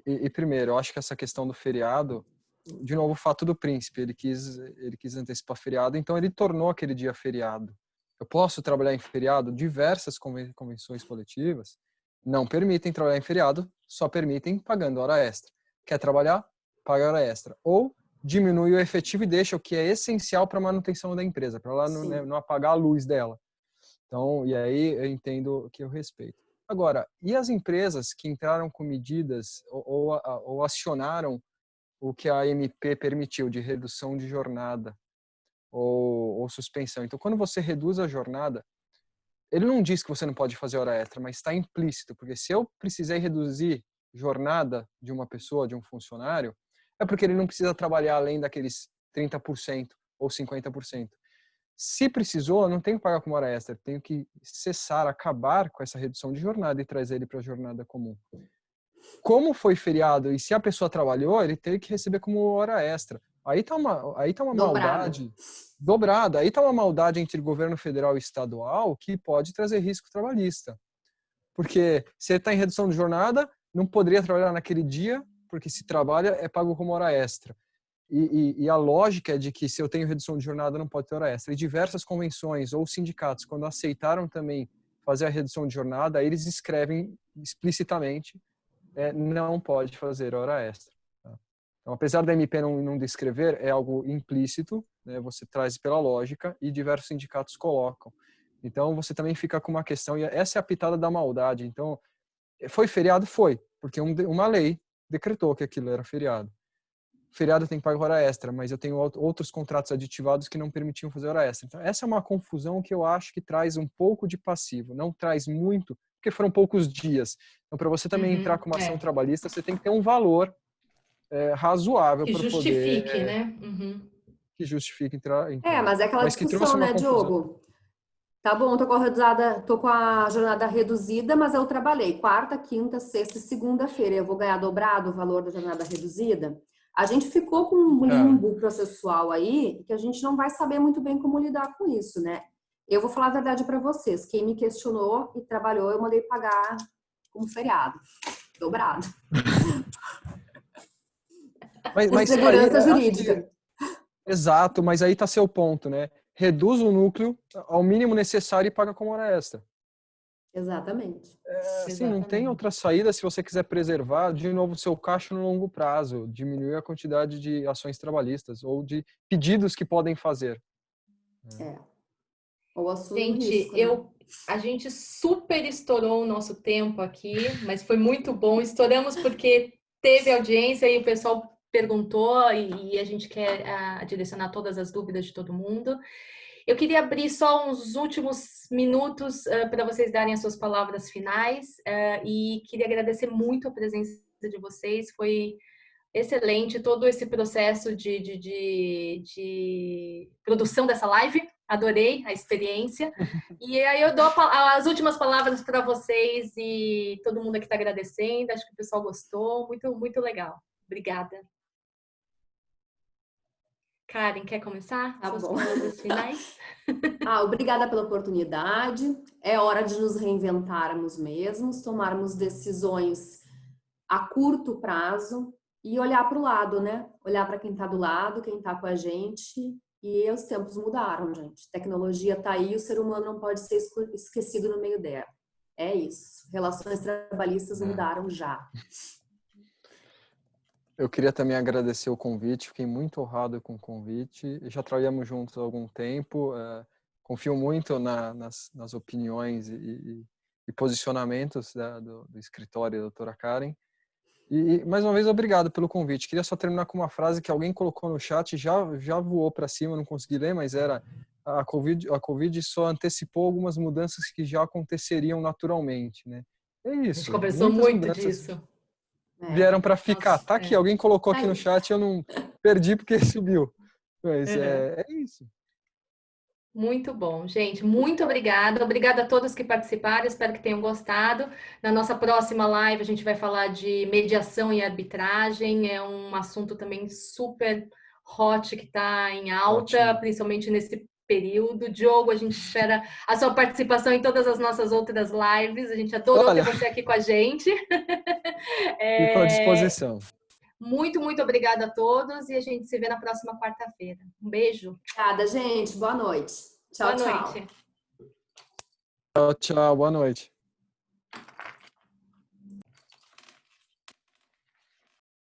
E primeiro, eu acho que essa questão do feriado, de novo, o fato do príncipe, ele quis antecipar feriado, então ele tornou aquele dia feriado. Eu posso trabalhar em feriado? Diversas convenções coletivas não permitem trabalhar em feriado, só permitem pagando hora extra. Quer trabalhar? Paga hora extra. Ou diminui o efetivo e deixa o que é essencial para a manutenção da empresa, para ela não, né, não apagar a luz dela. Então, e aí eu entendo que eu respeito. Agora, e as empresas que entraram com medidas ou acionaram o que a MP permitiu de redução de jornada ou suspensão? Então, quando você reduz a jornada, ele não diz que você não pode fazer hora extra, mas está implícito, porque se eu precisei reduzir jornada de uma pessoa, de um funcionário, é porque ele não precisa trabalhar além daqueles 30% ou 50%. Se precisou, eu não tenho que pagar com hora extra, tenho que cessar, acabar com essa redução de jornada e trazer ele para a jornada comum. Como foi feriado e se a pessoa trabalhou, ele tem que receber como hora extra. Aí tá uma maldade dobrada. Aí tá uma maldade entre governo federal e estadual que pode trazer risco trabalhista. Porque se ele está em redução de jornada, não poderia trabalhar naquele dia, porque se trabalha é pago como hora extra. E a lógica é de que se eu tenho redução de jornada, não pode ter hora extra. E diversas convenções ou sindicatos, quando aceitaram também fazer a redução de jornada, eles escrevem explicitamente não pode fazer hora extra. Tá? Então, apesar da MP não descrever, é algo implícito, né? Você traz pela lógica e diversos sindicatos colocam. Então, você também fica com uma questão, e essa é a pitada da maldade. Então, foi feriado? Foi, porque uma lei decretou que aquilo era feriado. Feriado tem que pagar hora extra, mas eu tenho outros contratos aditivados que não permitiam fazer hora extra. Então, essa é uma confusão que eu acho que traz um pouco de passivo. Não traz muito, porque foram poucos dias. Então, para você também entrar com uma ação trabalhista, você tem que ter um valor razoável para poder... Que justifique, né? Que justifique entrar. Mas é aquela discussão, né, Diogo? Tá bom, tô com a jornada reduzida, mas eu trabalhei quarta, quinta, sexta e segunda-feira. Eu vou ganhar dobrado o valor da jornada reduzida? A gente ficou com um limbo processual aí que a gente não vai saber muito bem como lidar com isso, né? Eu vou falar a verdade para vocês. Quem me questionou e trabalhou, eu mandei pagar como feriado. Dobrado. Mas segurança jurídica. Exato, mas aí tá seu ponto, né? Reduz o núcleo ao mínimo necessário e paga como hora extra. Exatamente. Assim, não tem outra saída se você quiser preservar, de novo, o seu caixa no longo prazo, diminuir a quantidade de ações trabalhistas ou de pedidos que podem fazer. Ou assume gente, risco, né? A gente super estourou o nosso tempo aqui, mas foi muito bom. Estouramos porque teve audiência e o pessoal perguntou e a gente quer direcionar todas as dúvidas de todo mundo. Eu queria abrir só uns últimos minutos para vocês darem as suas palavras finais e queria agradecer muito a presença de vocês. Foi excelente todo esse processo de produção dessa live. Adorei a experiência. E aí eu dou as últimas palavras para vocês e todo mundo aqui está agradecendo. Acho que o pessoal gostou. Muito, muito legal. Obrigada. Karen, quer começar? Suas palavras finais? Obrigada pela oportunidade. É hora de nos reinventarmos mesmos, tomarmos decisões a curto prazo, e olhar para o lado, né? Olhar para quem está do lado, quem está com a gente. E os tempos mudaram, gente. Tecnologia está aí, o ser humano não pode ser esquecido no meio dela. É isso. Relações trabalhistas mudaram já. Eu queria também agradecer o convite, fiquei muito honrado com o convite. Já trabalhamos juntos há algum tempo, confio muito nas opiniões e posicionamentos do escritório da doutora Karen. E, mais uma vez, obrigado pelo convite. Queria só terminar com uma frase que alguém colocou no chat, já voou para cima, não consegui ler, mas era: a COVID só antecipou algumas mudanças que já aconteceriam naturalmente, né? É A gente isso, conversou muitas muito mudanças disso. vieram para ficar. Nossa, Tá aqui, alguém colocou aqui no chat, eu não perdi porque subiu. Mas é isso. Muito bom, gente. Muito obrigada. Obrigada a todos que participaram. Espero que tenham gostado. Na nossa próxima live, a gente vai falar de mediação e arbitragem. É um assunto também super hot que está em alta, Ótimo. principalmente nesse período. Diogo, a gente espera a sua participação em todas as nossas outras lives. A gente adorou ter você aqui com a gente. Fico à disposição. Muito, muito obrigada a todos e a gente se vê na próxima quarta-feira. Um beijo. Obrigada, gente. Boa noite. Tchau, Boa tchau. noite. Tchau, tchau. Boa noite.